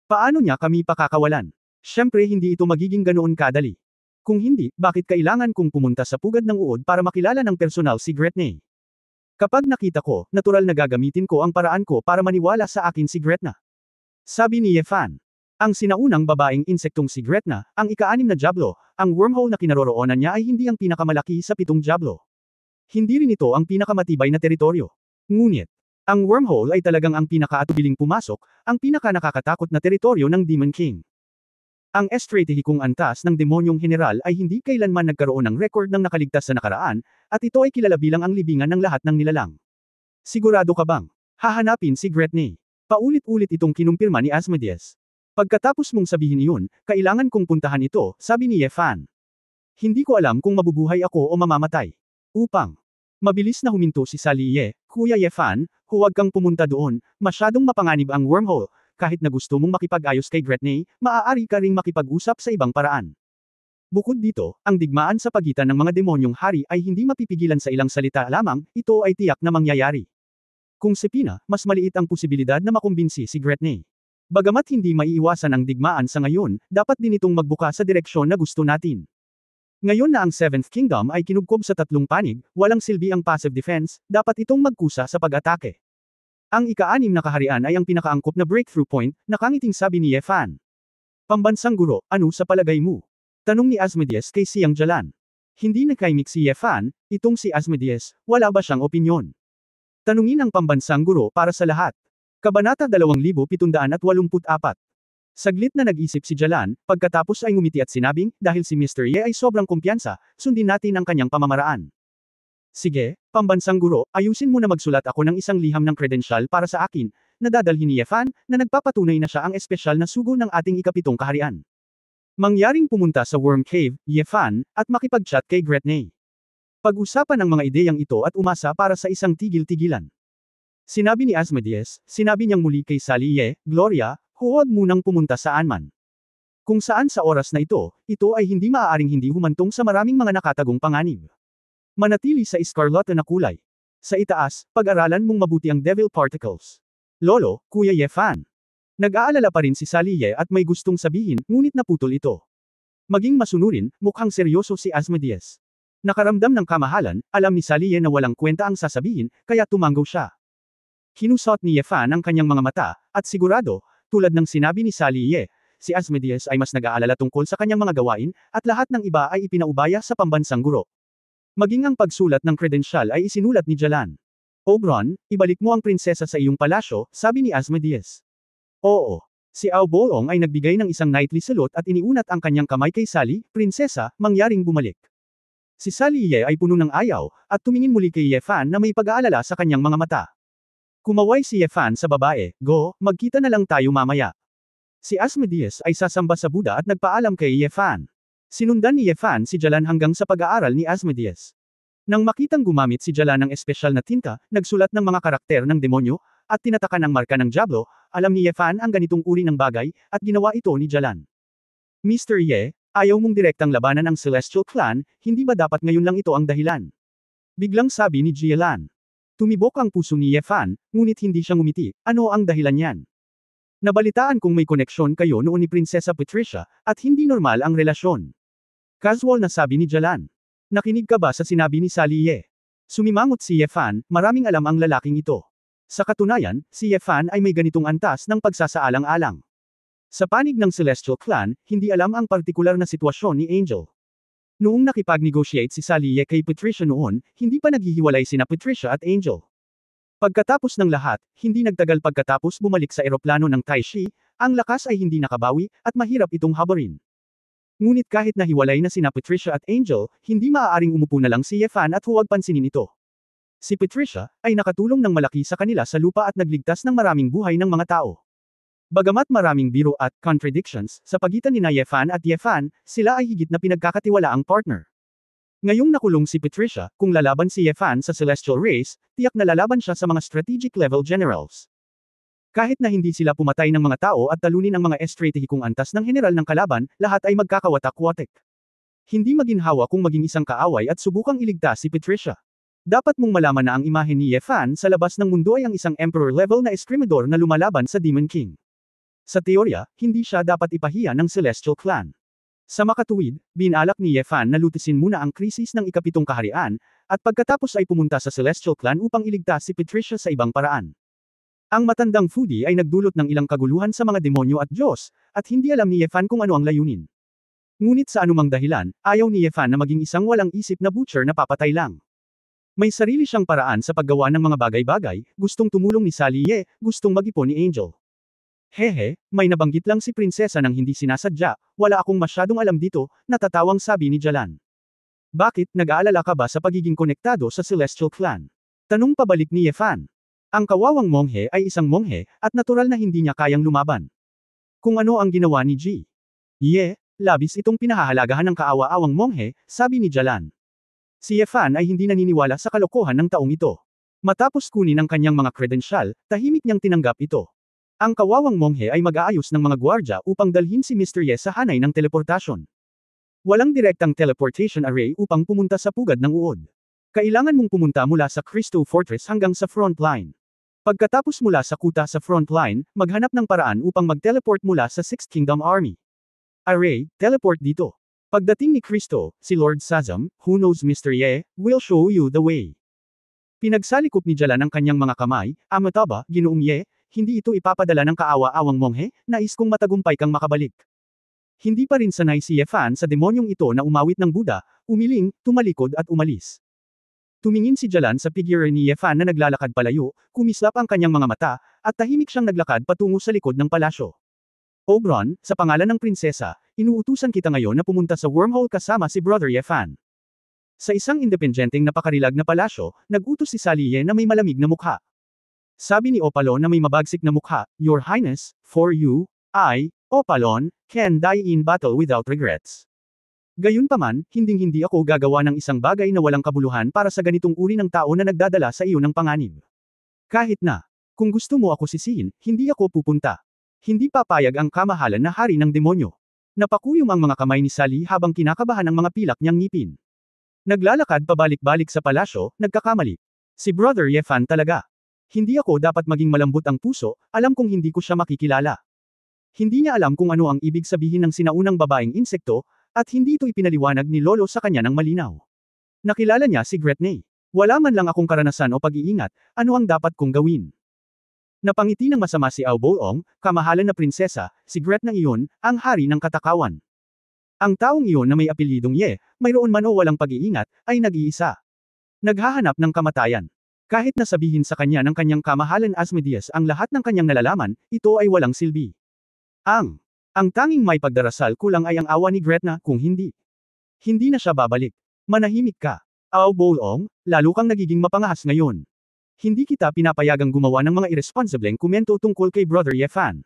Speaker 1: Paano niya kami pakakawalan? Siyempre hindi ito magiging ganoon kadali. Kung hindi, bakit kailangan kong pumunta sa pugad ng uod para makilala ng personal si Gretney? Kapag nakita ko, natural na gagamitin ko ang paraan ko para maniwala sa akin si Gretna. Sabi ni Yefan. Ang sinaunang babaeng insektong si Gretna, ang ika-6 na Diablo, ang wormhole na kinaroroonan niya ay hindi ang pinakamalaki sa 7 Diablo. Hindi rin ito ang pinakamatibay na teritoryo. Ngunit, ang wormhole ay talagang ang pinakaatubiling pumasok, ang pinaka-nakakatakot na teritoryo ng Demon King. Ang estratehikong antas ng demonyong general ay hindi kailanman nagkaroon ng record ng nakaligtas sa nakaraan, at ito ay kilala bilang ang libingan ng lahat ng nilalang. Sigurado ka bang hahanapin si Gretney? Paulit-ulit itong kinumpirma ni Asmodeus. Pagkatapos mong sabihin iyon, kailangan kong puntahan ito, sabi ni Yefan. Hindi ko alam kung mabubuhay ako o mamamatay. Upang mabilis na huminto si Sally Kuya Yefan, huwag kang pumunta doon, masyadong mapanganib ang wormhole. Kahit na gusto mong makipag-ayos kay Gretney, maaari ka ring makipag-usap sa ibang paraan. Bukod dito, ang digmaan sa pagitan ng mga demonyong hari ay hindi mapipigilan sa ilang salita lamang, ito ay tiyak na mangyayari. Kung Sepina, mas maliit ang posibilidad na makumbinsi si Gretney. Bagamat hindi maiiwasan ang digmaan sa ngayon, dapat din itong magbuka sa direksyon na gusto natin. Ngayon na ang 7th Kingdom ay kinubkob sa 3 panig, walang silbi ang passive defense, dapat itong magkusa sa pag-atake. Ang ika-6 na kaharian ay ang pinakaangkop na breakthrough point, nakangiting sabi ni Yefan. Pambansang guro, ano sa palagay mo? Tanong ni Asmodeus kay Siyang Jalan. Hindi nakaimik si Yefan, itong si Asmodeus, wala ba siyang opinyon? Tanungin ang pambansang guro para sa lahat. Kabanata 2784. Saglit na nag-isip si Jalan, pagkatapos ay ngumiti at sinabing, dahil si Mr. Ye ay sobrang kumpiyansa, sundin natin ang kanyang pamamaraan. Sige, pambansang guro, ayusin mo na magsulat ako ng isang liham ng kredensyal para sa akin, na dadalhin ni Yefan, na nagpapatunay na siya ang espesyal na sugo ng ating ika-7 kaharian. Mangyaring pumunta sa Worm Cave, Yefan, at makipag-chat kay Gretney. Pag-usapan ang mga ideyang ito at umasa para sa isang tigil-tigilan. Sinabi ni Asmodeus, sinabi niyang muli kay Sally Gloria, huwag munang pumunta saan man. Kung saan sa oras na ito ay hindi maaaring hindi humantong sa maraming mga nakatagong panganib. Manatili sa escarlata na kulay. Sa itaas, pag-aralan mong mabuti ang devil particles. Lolo, Kuya Yefan. Nag-aalala pa rin si Sally Ye at may gustong sabihin, ngunit naputol ito. Maging masunurin, mukhang seryoso si Asmodeus. Nakaramdam ng kamahalan, alam ni Sally Ye na walang kwenta ang sasabihin, kaya tumanggo siya. Kinusot ni Yefan ang kanyang mga mata, at sigurado, tulad ng sinabi ni Sally Ye, si Asmodeus ay mas nag-aalala tungkol sa kanyang mga gawain, at lahat ng iba ay ipinaubaya sa pambansang guro. Maging ang pagsulat ng kredensyal ay isinulat ni Jalan. Oberon, ibalik mo ang prinsesa sa iyong palasyo, sabi ni Asmodeus. Oo. Si Aoboong ay nagbigay ng isang knightly salute at iniunat ang kanyang kamay kay Sally, prinsesa, mangyaring bumalik. Si Sally Ye ay puno ng ayaw, at tumingin muli kay Yefan na may pag-aalala sa kanyang mga mata. Kumaway si Yefan sa babae, go, magkita na lang tayo mamaya. Si Asmodeus ay sasamba sa Buddha at nagpaalam kay Yefan. Sinundan ni Yefan si Jalan hanggang sa pag-aaral ni Asmodeus. Nang makitang gumamit si Jalan ng espesyal na tinta, nagsulat ng mga karakter ng demonyo, at tinatakan ang marka ng Diablo, alam ni Yefan ang ganitong uri ng bagay, at ginawa ito ni Jalan. Mr. Ye, ayaw mong direktang labanan ang Celestial Clan, hindi ba dapat ngayon lang ito ang dahilan? Biglang sabi ni Jielan. Tumibok ang puso ni Yefan, ngunit hindi siya ngumiti, ano ang dahilan niyan? Nabalitaan kong may koneksyon kayo noon ni Prinsesa Patricia, at hindi normal ang relasyon. Casual na sabi ni Jalan. Nakinig ka ba sa sinabi ni Sally Ye? Sumimangot si Yefan, maraming alam ang lalaking ito. Sa katunayan, si Yefan ay may ganitong antas ng pagsasaalang-alang. Sa panig ng Celestial Clan, hindi alam ang partikular na sitwasyon ni Angel. Noong nakipag-negotiate si Sally Ye kay Patricia noon, hindi pa naghihiwalay sina Patricia at Angel. Pagkatapos ng lahat, hindi nagtagal pagkatapos bumalik sa eroplano ng Taishi, ang lakas ay hindi nakabawi, at mahirap itong habarin. Ngunit kahit nahiwalay na sina Patricia at Angel, hindi maaaring umupo na lang si Yefan at huwag pansinin ito. Si Patricia ay nakatulong ng malaki sa kanila sa lupa at nagligtas ng maraming buhay ng mga tao. Bagamat maraming biro at contradictions sa pagitan ni Yefan at Yefan, sila ay higit na pinagkakatiwalaang partner. Ngayong nakulong si Patricia, kung lalaban si Yefan sa Celestial Race, tiyak na lalaban siya sa mga strategic level generals. Kahit na hindi sila pumatay ng mga tao at talunin ang mga estratehikong antas ng general ng kalaban, lahat ay magkakawatak-watik. Hindi maginhawa kung maging isang kaaway at subukang iligtas si Patricia. Dapat mong malaman na ang imahe ni Yefan sa labas ng mundo ay ang isang emperor-level na eskrimador na lumalaban sa Demon King. Sa teorya, hindi siya dapat ipahiya ng Celestial Clan. Sa makatuwid, binalak ni Yefan na lutisin muna ang krisis ng ikapitong kaharian, at pagkatapos ay pumunta sa Celestial Clan upang iligtas si Patricia sa ibang paraan. Ang matandang foodie ay nagdulot ng ilang kaguluhan sa mga demonyo at Diyos, at hindi alam ni Yefan kung ano ang layunin. Ngunit sa anumang dahilan, ayaw ni Yefan na maging isang walang isip na butcher na papatay lang. May sarili siyang paraan sa paggawa ng mga bagay-bagay, gustong tumulong ni Sally Ye, gustong mag-ipon ni Angel. Hehe, may nabanggit lang si prinsesa nang hindi sinasadya, wala akong masyadong alam dito, natatawang sabi ni Jalan. Bakit, nag-aalala ka ba sa pagiging konektado sa Celestial Clan? Tanong pabalik ni Yefan. Ang kawawang monghe ay isang monghe, at natural na hindi niya kayang lumaban. Kung ano ang ginawa ni Ji. Ye, labis itong pinahahalagahan ng kaawa-awang monghe, sabi ni Jalan. Si Yefan ay hindi naniniwala sa kalokohan ng taong ito. Matapos kunin ang kanyang mga kredensyal, tahimik niyang tinanggap ito. Ang kawawang monghe ay mag-aayos ng mga gwardya upang dalhin si Mr. Ye sa hanay ng teleportasyon. Walang direktang teleportation array upang pumunta sa pugad ng uod. Kailangan mong pumunta mula sa Crystal Fortress hanggang sa front line. Pagkatapos mula sa kuta sa front line, maghanap ng paraan upang mag-teleport mula sa Sixth Kingdom Army. Array, teleport dito. Pagdating ni Cristo, si Lord Sazam, who knows Mr. Ye, will show you the way. Pinagsalikop ni Jalan ang kanyang mga kamay, Amataba, Ginoong Ye, hindi ito ipapadala ng kaawa-awang monghe, nais kong matagumpay kang makabalik. Hindi pa rin sanay si Yefan sa demonyong ito na umawit ng Buddha, umiling, tumalikod at umalis. Tumingin si Jalan sa figure ni Yefan na naglalakad palayo, kumislap ang kanyang mga mata, at tahimik siyang naglakad patungo sa likod ng palasyo. Oberon, sa pangalan ng prinsesa, inuutusan kita ngayon na pumunta sa wormhole kasama si Brother Yefan. Sa isang independenteng napakarilag na palasyo, nag-utos si Sally Ye na may malamig na mukha. Sabi ni Opalon na may mabagsik na mukha, Your Highness, for you, I, Opalon, can die in battle without regrets. Gayunpaman, hinding-hindi ako gagawa ng isang bagay na walang kabuluhan para sa ganitong uri ng tao na nagdadala sa iyo ng panganib. Kahit na, kung gusto mo ako sisihin, hindi ako pupunta. Hindi papayag ang kamahalan na hari ng demonyo. Napakuyom ang mga kamay ni Sally habang kinakabahan ang mga pilak niyang ngipin. Naglalakad pabalik-balik sa palasyo, nagkakamali. Si Brother Yefan talaga. Hindi ako dapat maging malambot ang puso, alam kong hindi ko siya makikilala. Hindi niya alam kung ano ang ibig sabihin ng sinaunang babaeng insekto, at hindi ito ipinaliwanag ni Lolo sa kanya ng malinaw. Nakilala niya si Gretney. Wala man lang akong karanasan o pag-iingat, ano ang dapat kong gawin? Napangiti ng masama si Ao Boong, kamahalan na prinsesa, si Gretna iyon, ang hari ng katakawan. Ang taong iyon na may apelyidong Ye, mayroon man o walang pag-iingat, ay nag-iisa. Naghahanap ng kamatayan. Kahit na sabihin sa kanya ng kanyang kamahalan Asmodeus ang lahat ng kanyang nalalaman, ito ay walang silbi. Ang tanging may pagdarasal kulang ay ang awa ni Gretna, kung hindi. Hindi na siya babalik. Manahimik ka. Ao Boong, lalo kang nagiging mapangahas ngayon. Hindi kita pinapayagang gumawa ng mga irresponsibleng komento tungkol kay Brother Yefan.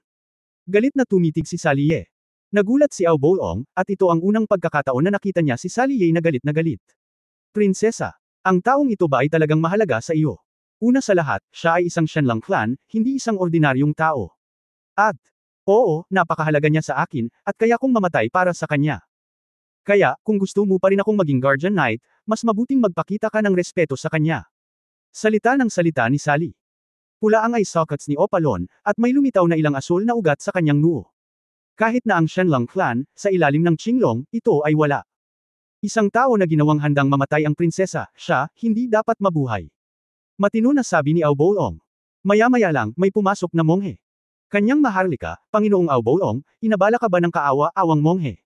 Speaker 1: Galit na tumitig si Sally Ye. Nagulat si Ao Boong, at ito ang unang pagkakataon na nakita niya si Sally Ye na galit na galit. Prinsesa, ang taong ito ba ay talagang mahalaga sa iyo? Una sa lahat, siya ay isang Shenlang clan, hindi isang ordinaryong tao. At, oo, napakahalaga niya sa akin, at kaya kong mamatay para sa kanya. Kaya, kung gusto mo pa rin akong maging guardian knight, mas mabuting magpakita ka ng respeto sa kanya. Salita ng salita ni Sally. Pula ang eye sockets ni Opalon, at may lumitaw na ilang asul na ugat sa kanyang noo. Kahit na ang Shenlang clan, sa ilalim ng Qinglong, ito ay wala. Isang tao na ginawang handang mamatay ang prinsesa, siya, hindi dapat mabuhay. Matino na sabi ni Ao Boong. Maya-maya lang, may pumasok na monghe. Kanyang maharlika, Panginoong Ao Boong, inabala ka ba ng kaawa-awang monghe?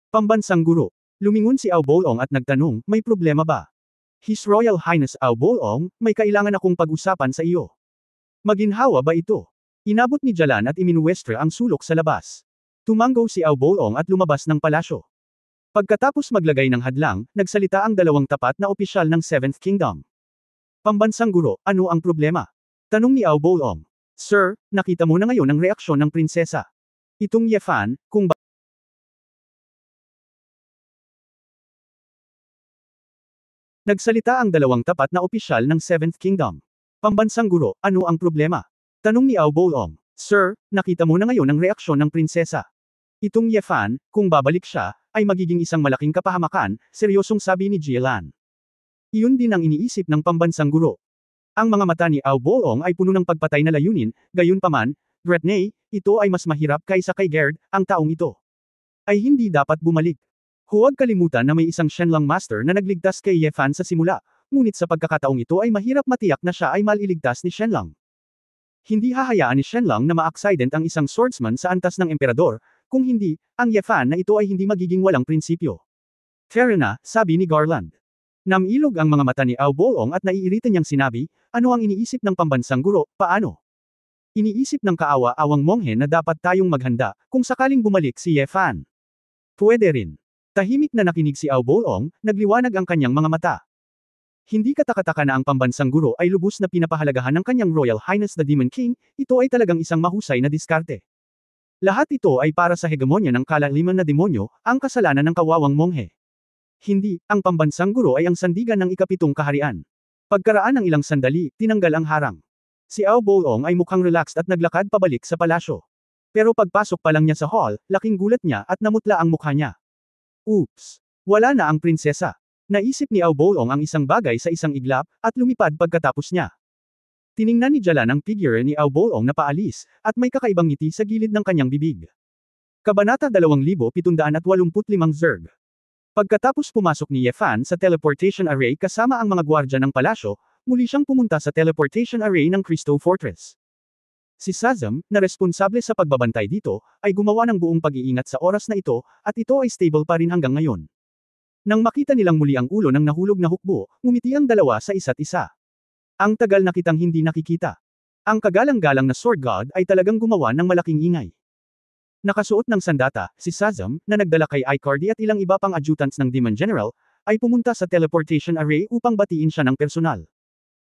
Speaker 1: Pambansang guro. Lumingon si Ao Boong at nagtanong, may problema ba? His Royal Highness Ao Boong, may kailangan akong pag-usapan sa iyo. Maginhawa ba ito? Inabot ni Jalan at iminuwestra ang sulok sa labas. Tumanggo si Ao Boong at lumabas ng palasyo. Pagkatapos maglagay ng hadlang, nagsalita ang dalawang tapat na opisyal ng Seventh Kingdom. Pambansang guro, ano ang problema? Tanong ni Ao Boong. Sir, nakita mo na ngayon ang reaksyon ng prinsesa. Itong Yefan, kung Nagsalita ang dalawang tapat na opisyal ng Seventh Kingdom. Pambansang guro, ano ang problema? Tanong ni Ao Boong. Sir, nakita mo na ngayon ang reaksyon ng prinsesa. Itong Yefan, kung babalik siya, ay magiging isang malaking kapahamakan, seryosong sabi ni Jielan. Iyon din ang iniisip ng pambansang guro. Ang mga mata ni Ao Boong ay puno ng pagpatay na layunin, gayunpaman, Gretney, ito ay mas mahirap kaysa kay Gerd, ang taong ito. Ay hindi dapat bumalik. Huwag kalimutan na may isang Shenlang Master na nagligtas kay Yefan sa simula, ngunit sa pagkakataong ito ay mahirap matiyak na siya ay maliligtas ni Shenlang. Hindi hahayaan ni Shenlang na ma-accident ang isang swordsman sa antas ng emperador, kung hindi, ang Yefan na ito ay hindi magiging walang prinsipyo. Fair na, sabi ni Garland. Namilog ang mga mata ni Ao Boong at naiirita niyang sinabi, ano ang iniisip ng pambansang guro, paano? Iniisip ng kaawa-awang monghe na dapat tayong maghanda, kung sakaling bumalik si Yefan. Pwede rin. Tahimik na nakinig si Ao Boong, nagliwanag ang kanyang mga mata. Hindi katakataka na ang pambansang guro ay lubos na pinapahalagahan ng kanyang Royal Highness the Demon King, ito ay talagang isang mahusay na diskarte. Lahat ito ay para sa hegemonya ng kalaliman na demonyo, ang kasalanan ng kawawang monghe. Hindi, ang pambansang guro ay ang sandigan ng ikapitong kaharian. Pagkaraan ng ilang sandali, tinanggal ang harang. Si Ao Boong ay mukhang relaxed at naglakad pabalik sa palasyo. Pero pagpasok pa lang niya sa hall, laking gulat niya at namutla ang mukha niya. Oops! Wala na ang prinsesa. Naisip ni Ao Boong ang isang bagay sa isang iglap, at lumipad pagkatapos niya. Tiningnan ni Jalan ang figure ni Ao Boong na paalis, at may kakaibang ngiti sa gilid ng kanyang bibig. Kabanata 2785 Zerg. Pagkatapos pumasok ni Yefan sa teleportation array kasama ang mga gwardya ng palasyo, muli siyang pumunta sa teleportation array ng Crystal Fortress. Si Sazam, na responsable sa pagbabantay dito, ay gumawa ng buong pag-iingat sa oras na ito, at ito ay stable pa rin hanggang ngayon. Nang makita nilang muli ang ulo ng nahulog na hukbo, ngumiti ang dalawa sa isa't isa. Ang tagal na kitang hindi nakikita. Ang kagalang-galang na sword god ay talagang gumawa ng malaking ingay. Nakasuot ng sandata, si Sazam, na nagdala kay Icardi at ilang iba pang adjutants ng Demon General, ay pumunta sa teleportation array upang batiin siya ng personal.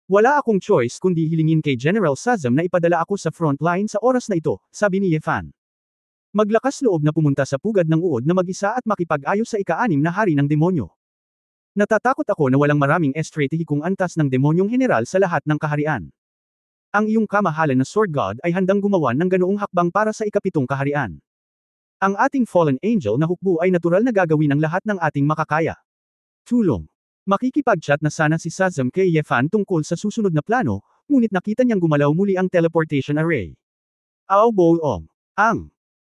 Speaker 1: Wala akong choice kundi hilingin kay General Sazam na ipadala ako sa front line sa oras na ito, sabi ni Yefan. Maglakas loob na pumunta sa pugad ng uod na mag-isa at makipag-ayos sa ika-6 na hari ng demonyo. Natatakot ako na walang maraming estratehikong antas ng demonyong general sa lahat ng kaharian. Ang iyong kamahalan na Sword God ay handang gumawa ng ganoong hakbang para sa ikapitong kaharian. Ang ating fallen angel na hukbo ay natural na gagawin ang lahat ng ating makakaya. Tulong. Makikipag-chat na sana si Shazam kay Yefan tungkol sa susunod na plano, ngunit nakita niyang gumalaw muli ang teleportation array. Ao Bolong.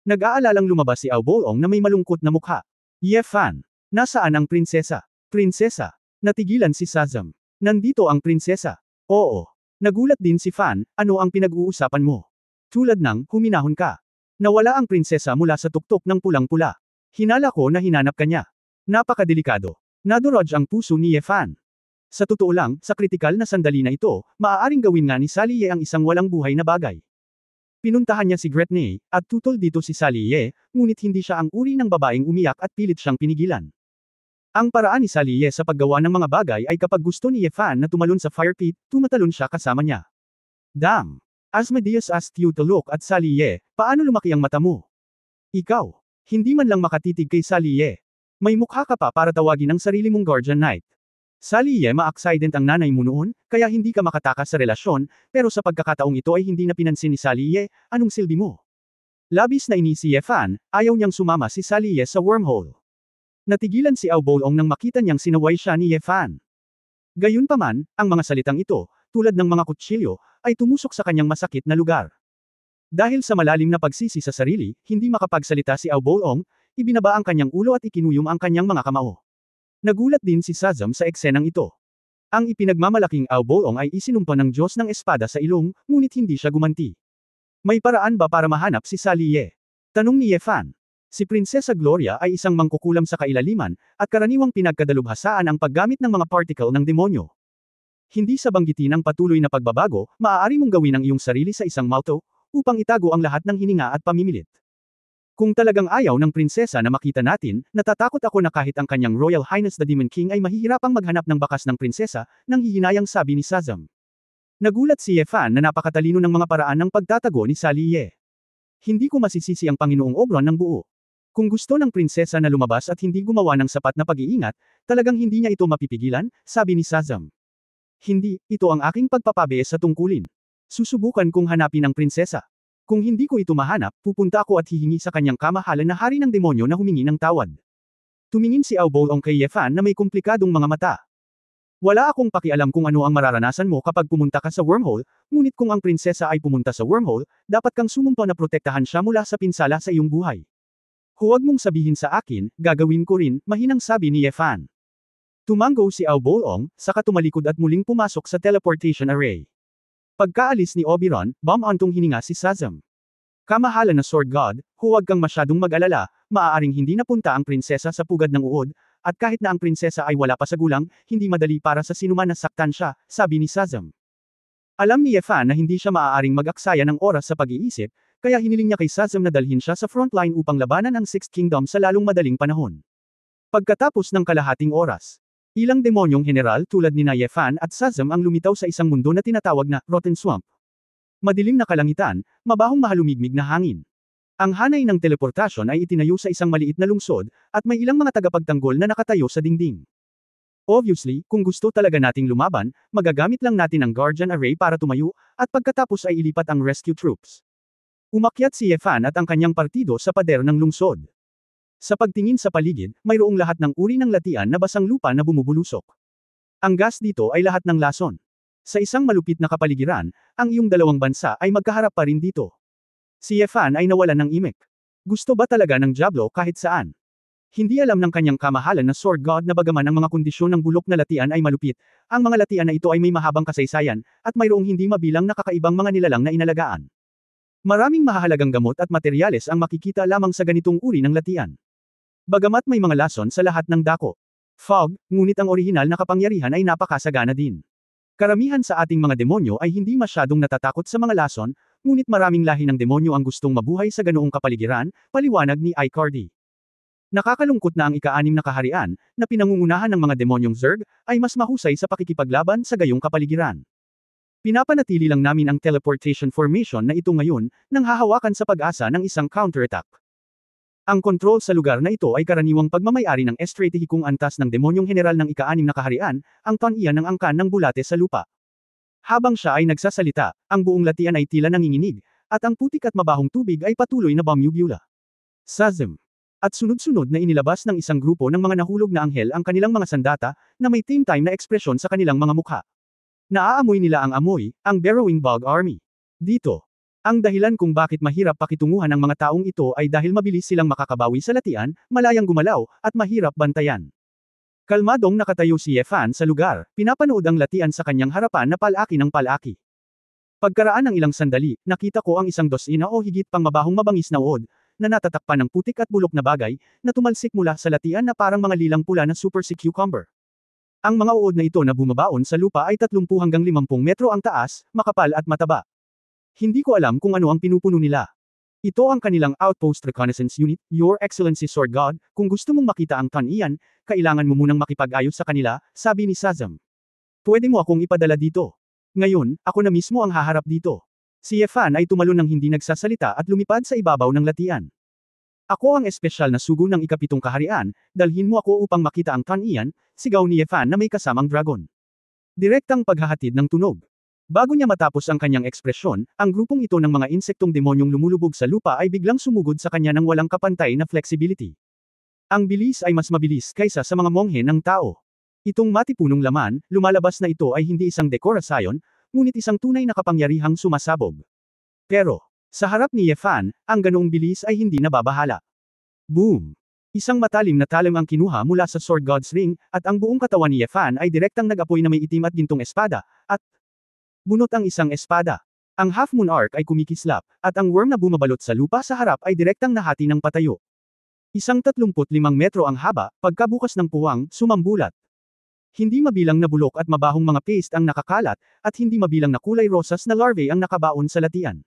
Speaker 1: Nag-aalalang lumabas si Ao Bolong na may malungkot na mukha. Yefan. Nasaan ang prinsesa? Prinsesa. Natigilan si Shazam. Nandito ang prinsesa. Oo. Nagulat din si Fan, ano ang pinag-uusapan mo? Tulad ng, huminahon ka. Nawala ang prinsesa mula sa tuktok ng pulang-pula. Hinala ko na hinanap ka niya. Napakadelikado. Nadurog ang puso ni Yefan. Sa totoo lang, sa kritikal na sandali na ito, maaaring gawin nga ni Sally Ye ang isang walang buhay na bagay. Pinuntahan niya si Gretne, at tutol dito si Sally Ye, ngunit hindi siya ang uri ng babaeng umiyak at pilit siyang pinigilan. Ang paraan ni Sally Ye sa paggawa ng mga bagay ay kapag gusto ni Yefan na tumalon sa fire pit, tumatalon siya kasama niya. Damn! Asmodeus asked you to look at Sally Ye, paano lumaki ang mata mo? Ikaw, hindi man lang makatitig kay Sally Ye. May mukha ka pa para tawagin ang sarili mong Guardian Knight. Sally Ye ma-accident ang nanay mo noon, kaya hindi ka makatakas sa relasyon, pero sa pagkakataong ito ay hindi na pinansin ni Sally Ye, anong silbi mo? Labis na inis si Yefan, ayaw niyang sumama si Sally Ye sa wormhole. Natigilan si Ao Bolong nang makita niyang sinaway siya ni Yefan. Gayunpaman, ang mga salitang ito, tulad ng mga kutsilyo, ay tumusok sa kanyang masakit na lugar. Dahil sa malalim na pagsisi sa sarili, hindi makapagsalita si Ao Bolong, ibinaba ang kanyang ulo at ikinuyom ang kanyang mga kamao. Nagulat din si Shazam sa eksenang ito. Ang ipinagmamalaking Ao Bolong ay isinumpa ng Diyos ng espada sa ilong, ngunit hindi siya gumanti. May paraan ba para mahanap si Sally Ye? Tanong ni Yefan. Si Prinsesa Gloria ay isang mangkukulam sa kailaliman, at karaniwang pinagkadalubhasaan ang paggamit ng mga particle ng demonyo. Hindi sa banggitin ng patuloy na pagbabago, maaari mong gawin ang iyong sarili sa isang malto, upang itago ang lahat ng hininga at pamimilit. Kung talagang ayaw ng prinsesa na makita natin, natatakot ako na kahit ang kanyang Royal Highness the Demon King ay mahihirapang maghanap ng bakas ng prinsesa, nang hihinayang sabi ni Shazam. Nagulat si Yefan na napakatalino ng mga paraan ng pagtatago ni Sally Ye. Hindi ko masisisi ang Panginoong Oberon ng buo. Kung gusto ng prinsesa na lumabas at hindi gumawa ng sapat na pag-iingat, talagang hindi niya ito mapipigilan, sabi ni Shazam. Hindi, ito ang aking pagpapabees sa tungkulin. Susubukan kong hanapin ang prinsesa. Kung hindi ko ito mahanap, pupunta ako at hihingi sa kanyang kamahalan na hari ng demonyo na humingi ng tawad. Tumingin si Ao Bolong kay Yefan na may komplikadong mga mata. Wala akong pakialam kung ano ang mararanasan mo kapag pumunta ka sa wormhole, ngunit kung ang prinsesa ay pumunta sa wormhole, dapat kang sumumpa na protektahan siya mula sa pinsala sa iyong buhay. Huwag mong sabihin sa akin, gagawin ko rin, mahinang sabi ni Yefan. Tumango si Ao Bolong, saka tumalikod at muling pumasok sa teleportation array. Pagkaalis ni Oberon, bumantong hininga si Shazam. Kamahalan na Sword God, huwag kang masyadong mag-alala, maaaring hindi napunta ang prinsesa sa pugad ng uod, at kahit na ang prinsesa ay wala pa sa gulang, hindi madali para sa sinuman na saktan siya, sabi ni Shazam. Alam ni Yefan na hindi siya maaaring mag-aksaya ng oras sa pag-iisip, kaya hiniling niya kay Shazam na dalhin siya sa frontline upang labanan ang Sixth Kingdom sa lalong madaling panahon. Pagkatapos ng kalahating oras, ilang demonyong general tulad ni Yefan at Shazam ang lumitaw sa isang mundo na tinatawag na Rotten Swamp. Madilim na kalangitan, mabahong mahalumigmig na hangin. Ang hanay ng teleportasyon ay itinayo sa isang maliit na lungsod, at may ilang mga tagapagtanggol na nakatayo sa dingding. Obviously, kung gusto talaga nating lumaban, magagamit lang natin ang Guardian Array para tumayo, at pagkatapos ay ilipat ang rescue troops. Umakyat si Yefan at ang kanyang partido sa pader ng lungsod. Sa pagtingin sa paligid, mayroong lahat ng uri ng latian na basang lupa na bumubulusok. Ang gas dito ay lahat ng lason. Sa isang malupit na kapaligiran, ang iyong dalawang bansa ay magkaharap pa rin dito. Si Yefan ay nawalan ng imek. Gusto ba talaga ng Diablo kahit saan? Hindi alam ng kanyang kamahalan na Sword God na bagaman ang mga kondisyon ng bulok na latian ay malupit, ang mga latian na ito ay may mahabang kasaysayan, at mayroong hindi mabilang na kakaibang mga nilalang na inalagaan. Maraming mahahalagang gamot at materyales ang makikita lamang sa ganitong uri ng latian. Bagamat may mga lason sa lahat ng dako. Fog, ngunit ang orihinal na kapangyarihan ay napakasagana din. Karamihan sa ating mga demonyo ay hindi masyadong natatakot sa mga lason, ngunit maraming lahi ng demonyo ang gustong mabuhay sa ganoong kapaligiran, paliwanag ni Icardi. Nakakalungkot na ang ika-6 na kaharian, na pinangungunahan ng mga demonyong Zerg, ay mas mahusay sa pakikipaglaban sa gayong kapaligiran. Pinapanatili lang namin ang teleportation formation na ito ngayon, nang hahawakan sa pag-asa ng isang counterattack. Ang kontrol sa lugar na ito ay karaniwang pagmamayari ng estratehikong antas ng demonyong general ng ika-6 na kaharian, ang taniya ng angkan ng bulate sa lupa. Habang siya ay nagsasalita, ang buong latian ay tila nanginginig, at ang putik at mabahong tubig ay patuloy na bumubula. Sazim. At sunod-sunod na inilabas ng isang grupo ng mga nahulog na anghel ang kanilang mga sandata, na may team time na ekspresyon sa kanilang mga mukha. Naaamoy nila ang amoy, ang Burrowing Bog Army. Dito. Ang dahilan kung bakit mahirap pakitunguhan ng mga taong ito ay dahil mabilis silang makakabawi sa latian, malayang gumalaw, at mahirap bantayan. Kalmadong nakatayo si Yefan sa lugar, pinapanood ang latian sa kanyang harapan na palaki ng palaki. Pagkaraan ng ilang sandali, nakita ko ang isang dosina o higit pang mabahong mabangis na uod, na natatakpan ng putik at bulok na bagay, na tumalsik mula sa latian na parang mga lilang pula na super sea cucumber. Ang mga uod na ito na bumabaon sa lupa ay 30 hanggang 50 metro ang taas, makapal at mataba. Hindi ko alam kung ano ang pinupuno nila. Ito ang kanilang Outpost Reconnaissance Unit, Your Excellency Sword God, kung gusto mong makita ang Tan-Ian, kailangan mo munang makipag-ayos sa kanila, sabi ni Sazam. Pwede mo akong ipadala dito. Ngayon, ako na mismo ang haharap dito. Si Yefan ay tumalon ng hindi nagsasalita at lumipad sa ibabaw ng latian. Ako ang espesyal na sugo ng ika-7 kaharian, dalhin mo ako upang makita ang Tan-Ian, sigaw ni Yefan na may kasamang dragon. Direktang paghahatid ng tunog. Bago niya matapos ang kanyang ekspresyon, ang grupong ito ng mga insektong demonyong lumulubog sa lupa ay biglang sumugod sa kanya ng walang kapantay na flexibility. Ang bilis ay mas mabilis kaysa sa mga monghe ng tao. Itong matipunong laman, lumalabas na ito ay hindi isang dekorasyon, ngunit isang tunay na kapangyarihang sumasabog. Pero, sa harap ni Yefan, ang ganoong bilis ay hindi nababahala. Boom! Isang matalim na talim ang kinuha mula sa Sword God's Ring, at ang buong katawan ni Yefan ay direktang nag-apoy na may itim at gintong espada, at bunot ang isang espada. Ang Half Moon Arc ay kumikislap, at ang worm na bumabalot sa lupa sa harap ay direktang nahati ng patayo. Isang 35 metro ang haba, pagkabukas ng puwang, sumambulat. Hindi mabilang na bulok at mabahong mga paste ang nakakalat, at hindi mabilang na kulay rosas na larvae ang nakabaon sa latian.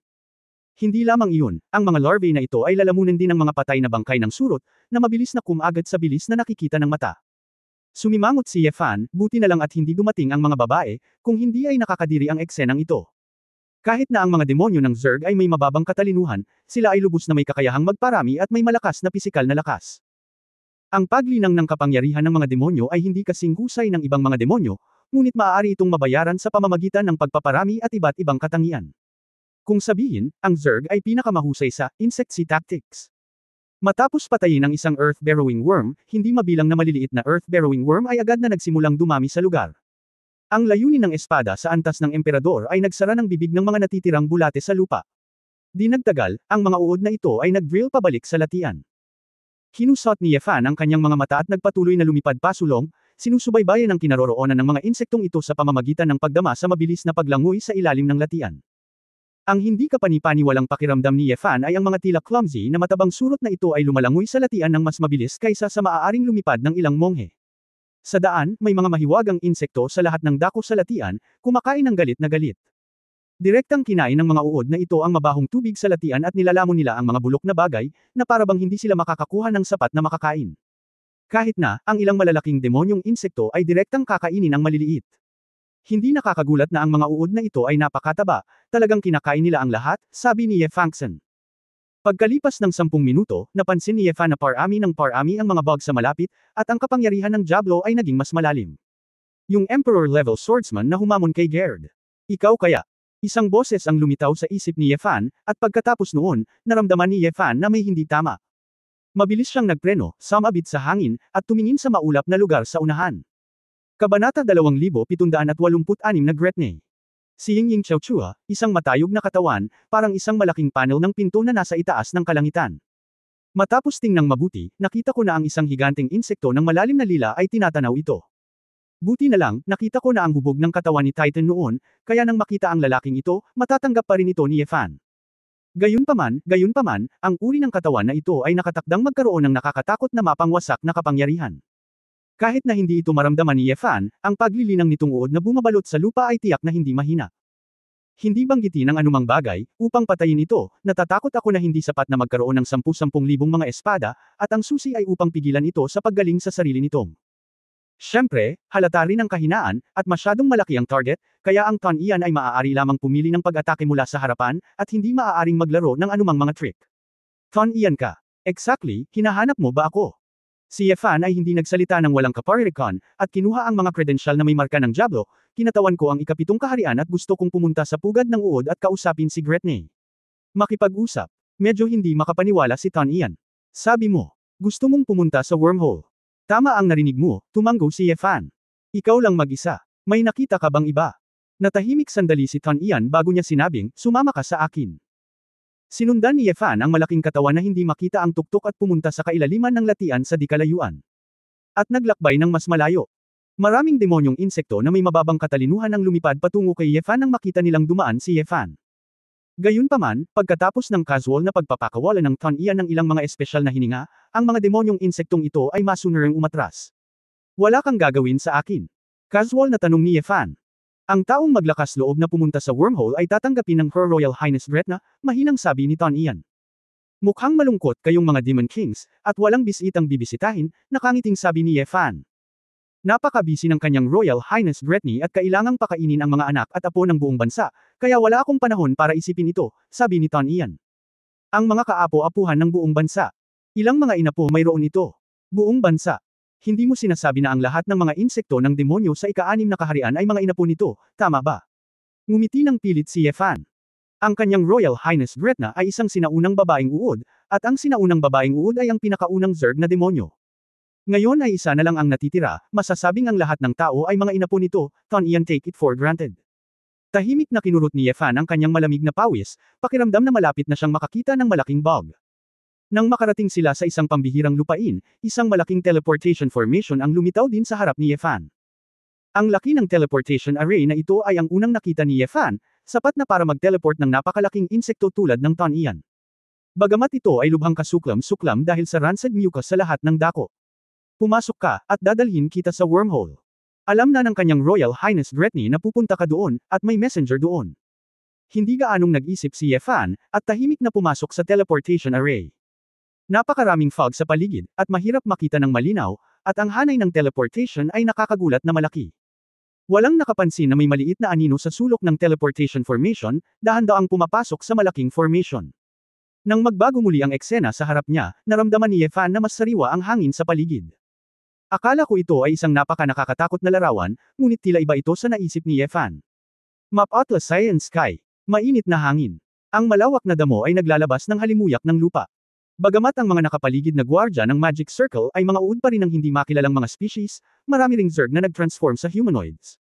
Speaker 1: Hindi lamang iyon, ang mga larvae na ito ay lalamunan din ng mga patay na bangkay ng surot, na mabilis na kumagad sa bilis na nakikita ng mata. Sumimangot si Yefan, buti na lang at hindi dumating ang mga babae, kung hindi ay nakakadiri ang eksenang ito. Kahit na ang mga demonyo ng Zerg ay may mababang katalinuhan, sila ay lubos na may kakayahang magparami at may malakas na pisikal na lakas. Ang paglinang ng kapangyarihan ng mga demonyo ay hindi kasing husay ng ibang mga demonyo, ngunit maaari itong mabayaran sa pamamagitan ng pagpaparami at iba't ibang katangian. Kung sabihin, ang Zerg ay pinakamahusay sa insect sea tactics. Matapos patayin ang isang earth-burrowing worm, hindi mabilang na maliliit na earth-burrowing worm ay agad na nagsimulang dumami sa lugar. Ang layunin ng espada sa antas ng emperador ay nagsara ng bibig ng mga natitirang bulate sa lupa. Di nagtagal, ang mga uod na ito ay nag-drill pabalik sa latian. Hinusot ni Yefan ang kanyang mga mata at nagpatuloy na lumipad pasulong, sinusubaybayan ang kinaroroonan ng mga insektong ito sa pamamagitan ng pagdama sa mabilis na paglangoy sa ilalim ng latian. Ang hindi kapani-paniwalang pakiramdam ni Yefan ay ang mga tila clumsy na matabang surot na ito ay lumalangoy sa latian ng mas mabilis kaysa sa maaaring lumipad ng ilang monghe. Sa daan, may mga mahiwagang insekto sa lahat ng dako sa latian, kumakain ng galit na galit. Direktang kinain ng mga uod na ito ang mabahong tubig sa latian at nilalamon nila ang mga bulok na bagay, na parabang hindi sila makakakuha ng sapat na makakain. Kahit na, ang ilang malalaking demonyong insekto ay direktang kakainin ang maliliit. Hindi nakakagulat na ang mga uod na ito ay napakataba, talagang kinakain nila ang lahat, sabi ni Yefangsen. Pagkalipas ng 10 minuto, napansin ni Yefan na parami ng parami ang mga bug sa malapit, at ang kapangyarihan ng Diablo ay naging mas malalim. Yung Emperor-level swordsman na humamon kay Gerd. Ikaw kaya? Isang boses ang lumitaw sa isip ni Yefan, at pagkatapos noon, naramdaman ni Yefan na may hindi tama. Mabilis siyang nagpreno, sumabit sa hangin, at tumingin sa maulap na lugar sa unahan. Kabanata 2786 na Gretne. Si Ying Chowchua, isang matayog na katawan, parang isang malaking panel ng pinto na nasa itaas ng kalangitan. Matapos tingnang mabuti, nakita ko na ang isang higanteng insekto ng malalim na lila ay tinatanaw ito. Buti na lang, nakita ko na ang hubog ng katawan ni Titan noon, kaya nang makita ang lalaking ito, matatanggap pa rin ito ni Yefan. Gayunpaman, ang uri ng katawan na ito ay nakatakdang magkaroon ng nakakatakot na mapangwasak na kapangyarihan. Kahit na hindi ito maramdaman ni Yefan, ang paglilinang nitong uod na bumabalot sa lupa ay tiyak na hindi mahina. Hindi banggitin ang anumang bagay, upang patayin ito, natatakot ako na hindi sapat na magkaroon ng 10,000 mga espada, at ang susi ay upang pigilan ito sa paggaling sa sarili nitong. Siyempre, halata rin ang kahinaan, at masyadong malaki ang target, kaya ang Tan-Ian ay maaari lamang pumili ng pag-atake mula sa harapan, at hindi maaaring maglaro ng anumang mga trick. Tan-Ian ka. Exactly, hinahanap mo ba ako? Si Yefan ay hindi nagsalita ng walang kaparirikon, at kinuha ang mga kredensyal na may marka ng Diablo, kinatawan ko ang ikapitong kaharian at gusto kong pumunta sa pugad ng uod at kausapin si Gretne. Makipag-usap. Medyo hindi makapaniwala si Tan Ian. Sabi mo, gusto mong pumunta sa wormhole. Tama ang narinig mo, tumanggo si Yefan. Ikaw lang mag-isa. May nakita ka bang iba? Natahimik sandali si Tan Ian bago niya sinabing, sumama ka sa akin. Sinundan ni Yefan ang malaking katawan na hindi makita ang tuktok at pumunta sa kailaliman ng latian sa di kalayuan. At naglakbay ng mas malayo. Maraming demonyong insekto na may mababang katalinuhan ang lumipad patungo kay Yefan nang makita nilang dumaan si Yefan. Gayunpaman, pagkatapos ng casual na pagpapakawalan ng Tan Ian ng ilang mga espesyal na hininga, ang mga demonyong insektong ito ay masunurang umatras. Wala kang gagawin sa akin. Casual na tanong ni Yefan. Ang taong maglakas loob na pumunta sa wormhole ay tatanggapin ng Her Royal Highness Gretna, mahinang sabi ni Tan Ian. Mukhang malungkot kayong mga Demon Kings, at walang bisitang bibisitahin, nakangiting sabi ni Yefan. Napakabisi ng kanyang Royal Highness Gretny at kailangang pakainin ang mga anak at apo ng buong bansa, kaya wala akong panahon para isipin ito, sabi ni Tan Ian. Ang mga kaapo-apuhan ng buong bansa. Ilang mga inapo mayroon ito? Buong bansa. Hindi mo sinasabi na ang lahat ng mga insekto ng demonyo sa ika-6 na kaharian ay mga inapo nito, tama ba? Ngumiti ng pilit si Yefan. Ang kanyang Royal Highness Gretna ay isang sinaunang babaeng uod, at ang sinaunang babaeng uod ay ang pinakaunang Zerg na demonyo. Ngayon ay isa na lang ang natitira, masasabing ang lahat ng tao ay mga inapo nito, Tan Ian take it for granted. Tahimik na kinurot ni Yefan ang kanyang malamig na pawis, pakiramdam na malapit na siyang makakita ng malaking bog. Nang makarating sila sa isang pambihirang lupain, isang malaking teleportation formation ang lumitaw din sa harap ni Yefan. Ang laki ng teleportation array na ito ay ang unang nakita ni Yefan, sapat na para mag-teleport ng napakalaking insekto tulad ng Tan Ian. Bagamat ito ay lubhang kasuklam-suklam dahil sa rancid mucus sa lahat ng dako. Pumasok ka, at dadalhin kita sa wormhole. Alam na ng kanyang Royal Highness Gretny na pupunta ka doon, at may messenger doon. Hindi gaanong nag-isip si Yefan, at tahimik na pumasok sa teleportation array. Napakaraming fog sa paligid, at mahirap makita ng malinaw, at ang hanay ng teleportation ay nakakagulat na malaki. Walang nakapansin na may maliit na anino sa sulok ng teleportation formation, dahan-daang pumapasok sa malaking formation. Nang magbago muli ang eksena sa harap niya, naramdaman ni Yefan na mas sariwa ang hangin sa paligid. Akala ko ito ay isang napaka-nakakatakot na larawan, ngunit tila iba ito sa naisip ni Yefan. Map Atlas Science Sky. Mainit na hangin. Ang malawak na damo ay naglalabas ng halimuyak ng lupa. Bagamat ang mga nakapaligid na gwardya ng Magic Circle ay mga uod pa rin ng hindi makilalang mga species, marami ring Zerg na nag-transform sa humanoids.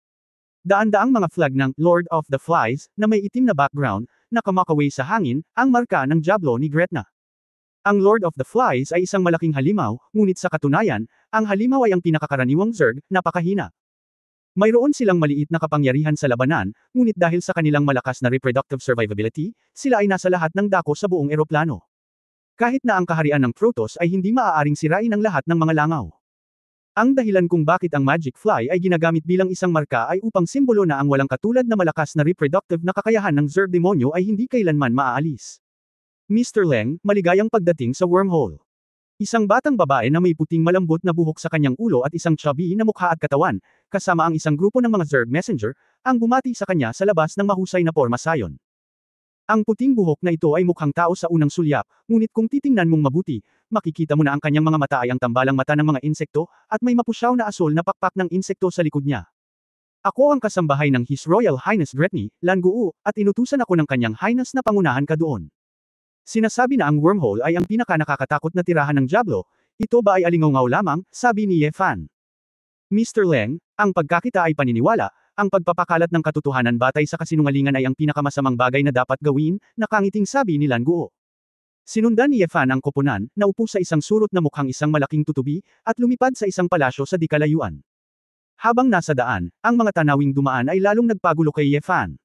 Speaker 1: Daan-daang mga flag ng Lord of the Flies, na may itim na background, na kumakaway sa hangin, ang marka ng Diablo ni Gretna. Ang Lord of the Flies ay isang malaking halimaw, ngunit sa katunayan, ang halimaw ay ang pinakakaraniwang Zerg, napakahina. Mayroon silang maliit na kapangyarihan sa labanan, ngunit dahil sa kanilang malakas na reproductive survivability, sila ay nasa lahat ng dako sa buong eroplano. Kahit na ang kaharian ng Protoss ay hindi maaaring sirain ang lahat ng mga langaw. Ang dahilan kung bakit ang Magic Fly ay ginagamit bilang isang marka ay upang simbolo na ang walang katulad na malakas na reproductive na kakayahan ng Zerg demonyo ay hindi kailanman maaalis. Mr. Leng, maligayang pagdating sa wormhole. Isang batang babae na may puting malambot na buhok sa kanyang ulo at isang chubby na mukha at katawan, kasama ang isang grupo ng mga Zerg messenger, ang bumati sa kanya sa labas ng mahusay na porma sayon. Ang puting buhok na ito ay mukhang tao sa unang sulyap, ngunit kung titingnan mong mabuti, makikita mo na ang kanyang mga mata ay ang tambalang mata ng mga insekto, at may mapusyaw na asol na pakpak ng insekto sa likod niya. Ako ang kasambahay ng His Royal Highness Gretny, Lan-Guu, at inutusan ako ng kanyang highness na pangunahan ka doon. Sinasabi na ang wormhole ay ang pinaka-nakakatakot na tirahan ng Diablo, ito ba ay alingaw lamang, sabi ni Yefan. Mr. Leng, ang pagkakita ay paniniwala, ang pagpapakalat ng katotohanan batay sa kasinungalingan ay ang pinakamasamang bagay na dapat gawin, nakangiting sabi ni Lan-Guu. Sinundan ni Yefan ang koponan, na upo sa isang surot na mukhang isang malaking tutubi, at lumipad sa isang palasyo sa di kalayuan. Habang nasa daan, ang mga tanawing dumaan ay lalong nagpagulo kay Yefan.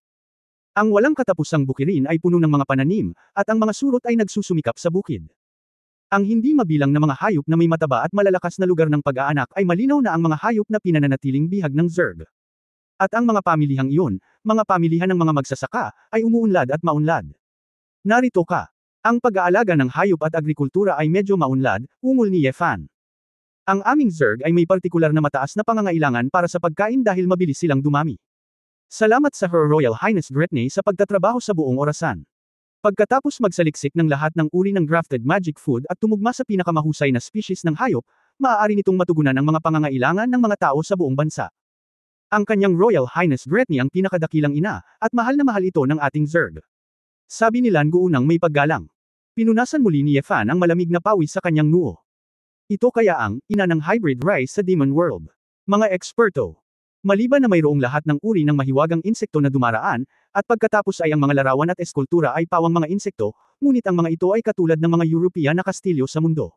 Speaker 1: Ang walang katapusang bukirin ay puno ng mga pananim, at ang mga surot ay nagsusumikap sa bukid. Ang hindi mabilang na mga hayop na may mataba at malalakas na lugar ng pag-aanak ay malinaw na ang mga hayop na pinananatiling bihag ng Zerg. At ang mga pamilihang iyon, mga pamilihan ng mga magsasaka, ay umuunlad at maunlad. Narito ka. Ang pag-aalaga ng hayop at agrikultura ay medyo maunlad, ungol ni Yefan. Ang aming Zerg ay may partikular na mataas na pangangailangan para sa pagkain dahil mabilis silang dumami. Salamat sa Her Royal Highness Gretny sa pagtatrabaho sa buong orasan. Pagkatapos magsaliksik ng lahat ng uri ng grafted magic food at tumugma sa pinakamahusay na species ng hayop, maaari nitong matugunan ang mga pangangailangan ng mga tao sa buong bansa. Ang kanyang Royal Highness Gretny ang pinakadakilang ina, at mahal na mahal ito ng ating Zerg. Sabi ni Lan Guo nang may paggalang. Pinunasan muli ni Ye Fan ang malamig na pawis sa kanyang noo. Ito kaya ang ina ng hybrid rice sa Demon World. Mga eksperto. Maliban na mayroong lahat ng uri ng mahiwagang insekto na dumaraan, at pagkatapos ay ang mga larawan at eskultura ay pawang mga insekto, ngunit ang mga ito ay katulad ng mga European na kastilyo sa mundo.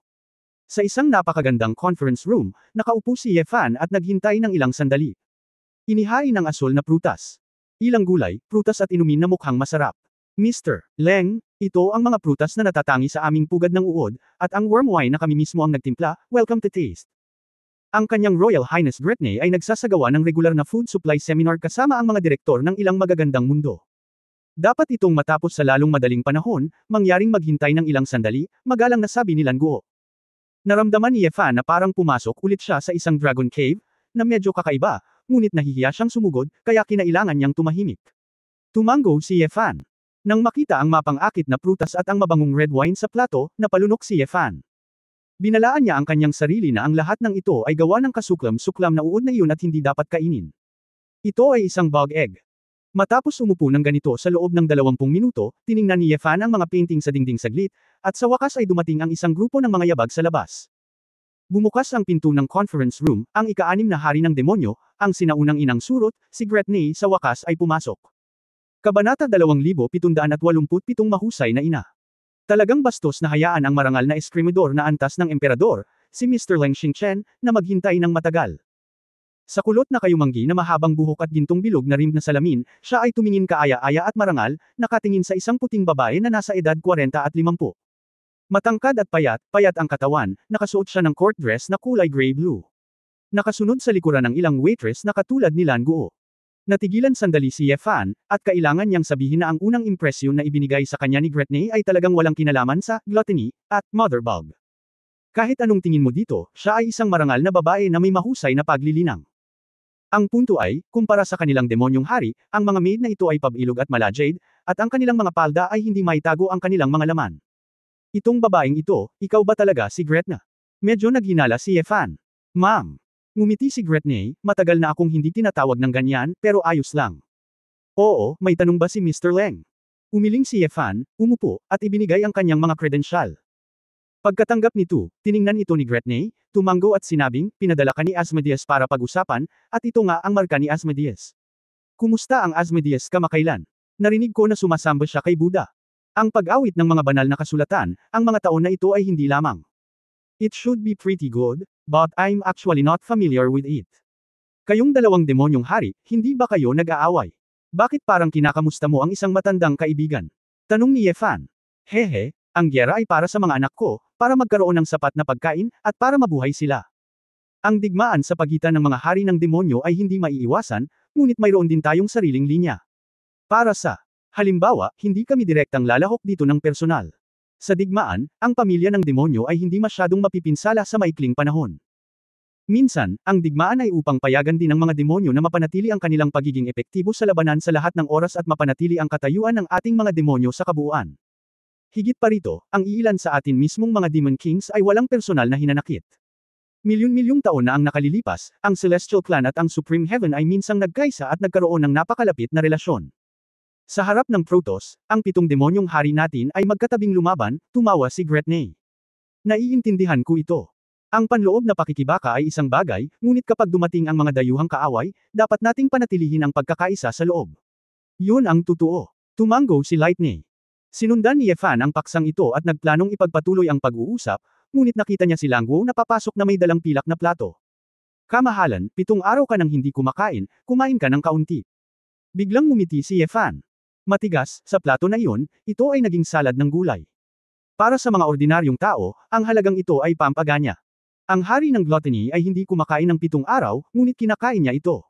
Speaker 1: Sa isang napakagandang conference room, nakaupo si Ye Fan at naghintay ng ilang sandali. Inihain ng asol na prutas. Ilang gulay, prutas at inumin na mukhang masarap. Mr. Leng, ito ang mga prutas na natatangi sa aming pugad ng uod, at ang worm wine na kami mismo ang nagtimpla, welcome to taste. Ang kanyang Royal Highness Gretny ay nagsasagawa ng regular na food supply seminar kasama ang mga direktor ng ilang magagandang mundo. Dapat itong matapos sa lalong madaling panahon, mangyaring maghintay ng ilang sandali, magalang na sabi ni Lan Guo. Naramdaman ni Ye Fan na parang pumasok ulit siya sa isang dragon cave, na medyo kakaiba, ngunit nahihiya siyang sumugod, kaya kinailangan niyang tumahimik. Tumango si Ye Fan. Nang makita ang mapang-akit na prutas at ang mabangong red wine sa plato, napalunok si Ye Fan. Binalaan niya ang kanyang sarili na ang lahat ng ito ay gawa ng kasuklam-suklam na uod na iyon at hindi dapat kainin. Ito ay isang bug egg. Matapos umupo ng ganito sa loob ng 20 minuto, tiningnan ni Ye Fan ang mga painting sa dingding saglit, at sa wakas ay dumating ang isang grupo ng mga yabag sa labas. Bumukas ang pinto ng conference room, ang ika-6 na hari ng demonyo, ang sinaunang inang surot, si Gretny sa wakas ay pumasok. Kabanata 2787 Mahusay na ina. Talagang bastos na hayaan ang marangal na eskrimidor na antas ng emperador, si Mr. Leng Xingchen, na maghintay ng matagal. Sa kulot na kayumanggi na mahabang buhok at gintong bilog na rim na salamin, siya ay tumingin kaaya-aya at marangal, nakatingin sa isang puting babae na nasa edad 40 at 50. Matangkad at payat ang katawan, nakasuot siya ng court dress na kulay gray-blue. Nakasunod sa likuran ng ilang waitress na katulad ni Lan Guo. Natigilan sandali si Ye Fan, at kailangan niyang sabihin na ang unang impresyon na ibinigay sa kanya ni Gretny ay talagang walang kinalaman sa gluttony at motherbug. Kahit anong tingin mo dito, siya ay isang marangal na babae na may mahusay na paglilinang. Ang punto ay, kumpara sa kanilang demonyong hari, ang mga maid na ito ay pabilog at malajade, at ang kanilang mga palda ay hindi maitago ang kanilang mga laman. Itong babaeng ito, ikaw ba talaga si Gretna? Medyo naghinala si Ye Fan. Ma'am. Ngumiti si Gretny, matagal na akong hindi tinatawag ng ganyan, pero ayos lang. Oo, may tanong ba si Mr. Leng? Umiling si Ye Fan, umupo, at ibinigay ang kanyang mga kredensyal. Pagkatanggap nito, tiningnan ito ni Gretny, tumango at sinabing, pinadala ka ni Asmodeus para pag-usapan, at ito nga ang marka ni Asmodeus. Kumusta ang Asmodeus kamakailan? Narinig ko na sumasamba siya kay Buddha. Ang pag-awit ng mga banal na kasulatan, ang mga taon na ito ay hindi lamang. It should be pretty good, but I'm actually not familiar with it. Kayong dalawang demonyong hari, hindi ba kayo nag-aaway? Bakit parang kinakamusta mo ang isang matandang kaibigan? Tanong ni Ye Fan. Hehe, ang gyera ay para sa mga anak ko, para magkaroon ng sapat na pagkain, at para mabuhay sila. Ang digmaan sa pagitan ng mga hari ng demonyo ay hindi maiiwasan, ngunit mayroon din tayong sariling linya. Para sa halimbawa, hindi kami direktang lalahok dito ng personal. Sa digmaan, ang pamilya ng demonyo ay hindi masyadong mapipinsala sa maikling panahon. Minsan, ang digmaan ay upang payagan din ng mga demonyo na mapanatili ang kanilang pagiging epektibo sa labanan sa lahat ng oras at mapanatili ang katayuan ng ating mga demonyo sa kabuuan. Higit pa rito, ang iilan sa atin mismong mga Demon Kings ay walang personal na hinanakit. Milyon-milyong taon na ang nakalilipas, ang Celestial Clan at ang Supreme Heaven ay minsang nagkaisa at nagkaroon ng napakalapit na relasyon. Sa harap ng Protoss, ang 7 demonyong hari natin ay magkatabing lumaban, tumawa si Gretny. Naiintindihan ko ito. Ang panloob na pakikibaka ay isang bagay, ngunit kapag dumating ang mga dayuhang kaaway, dapat nating panatilihin ang pagkakaisa sa loob. Yun ang totoo. Tumango si Lightning. Sinundan ni Ye Fan ang paksang ito at nagplanong ipagpatuloy ang pag-uusap, ngunit nakita niya si Lan Guo na papasok na may dalang pilak na plato. Kamahalan, 7 araw ka nang hindi kumakain, kumain ka ng kaunti. Biglang ngumiti si Ye Fan. Matigas, sa plato na iyon, ito ay naging salad ng gulay. Para sa mga ordinaryong tao, ang halagang ito ay pampaganya. Ang hari ng gluttony ay hindi kumakain ng 7 araw, ngunit kinakain niya ito.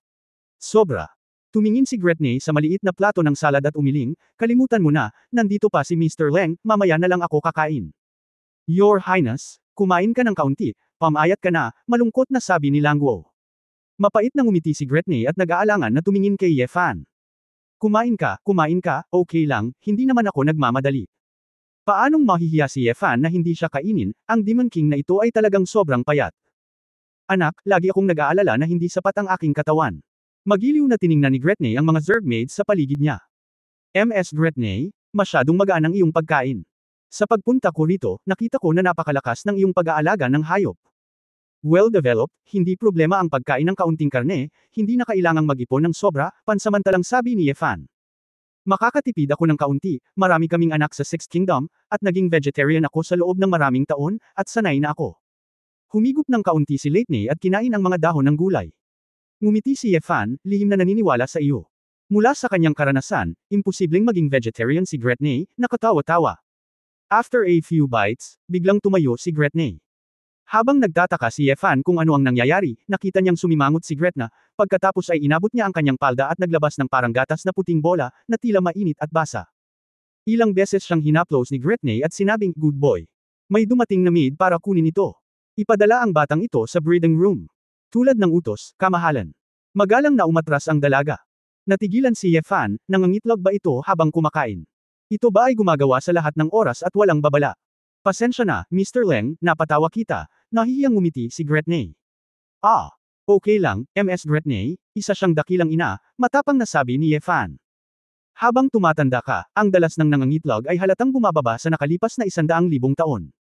Speaker 1: Sobra. Tumingin si Gretny sa maliit na plato ng salad at umiling, kalimutan mo na, nandito pa si Mr. Leng, mamaya na lang ako kakain. Your Highness, kumain ka ng kaunti, pamayat ka na, malungkot na sabi ni Lan Guo. Mapait na ngumiti si Gretny at nag-aalangan na tumingin kay Ye Fan. Kumain ka, okay lang, hindi naman ako nagmamadali. Paanong mahihiya si Ye Fan na hindi siya kainin, ang Demon King na ito ay talagang sobrang payat. Anak, lagi akong nag-aalala na hindi sapat ang aking katawan. Magiliw na tiningnan ni Gretne ang mga Zerg sa paligid niya. Ms. Gretne, masyadong magaan ang iyong pagkain. Sa pagpunta ko rito, nakita ko na napakalakas ng iyong pag-aalaga ng hayop. Well-developed, hindi problema ang pagkain ng kaunting karne, hindi na kailangang mag-ipon ng sobra, pansamantalang sabi ni Yefan. Makakatipid ako ng kaunti, marami kaming anak sa Sixth Kingdom, at naging vegetarian ako sa loob ng maraming taon, at sanay na ako. Humigop ng kaunti si Leitney at kinain ang mga dahon ng gulay. Ngumiti si Yefan, lihim na naniniwala sa iyo. Mula sa kanyang karanasan, imposibleng maging vegetarian si Gretne, nakatawa-tawa. After a few bites, biglang tumayo si Gretne. Habang nagtataka si Yefan kung ano ang nangyayari, nakita niyang sumimangot si Gretna, pagkatapos ay inabot niya ang kanyang palda at naglabas ng parang gatas na puting bola, na tila mainit at basa. Ilang beses siyang hinaplos ni Gretne at sinabing, "Good boy. May dumating na maid para kunin ito." Ipadala ang batang ito sa breeding room. Tulad ng utos, kamahalan. Magalang na umatras ang dalaga. Natigilan si Yefan, nangangitlog ba ito habang kumakain? Ito ba ay gumagawa sa lahat ng oras at walang babala? Pasensya na, Mr. Leng, napatawa kita, nahihiyang ngumiti si Gretne. Ah, okay lang, Ms. Gretne, isa siyang dakilang ina, matapang na sabi ni Yefan. Habang tumatanda ka, ang dalas ng nangangitlog ay halatang bumababa sa nakalipas na 100,000 taon.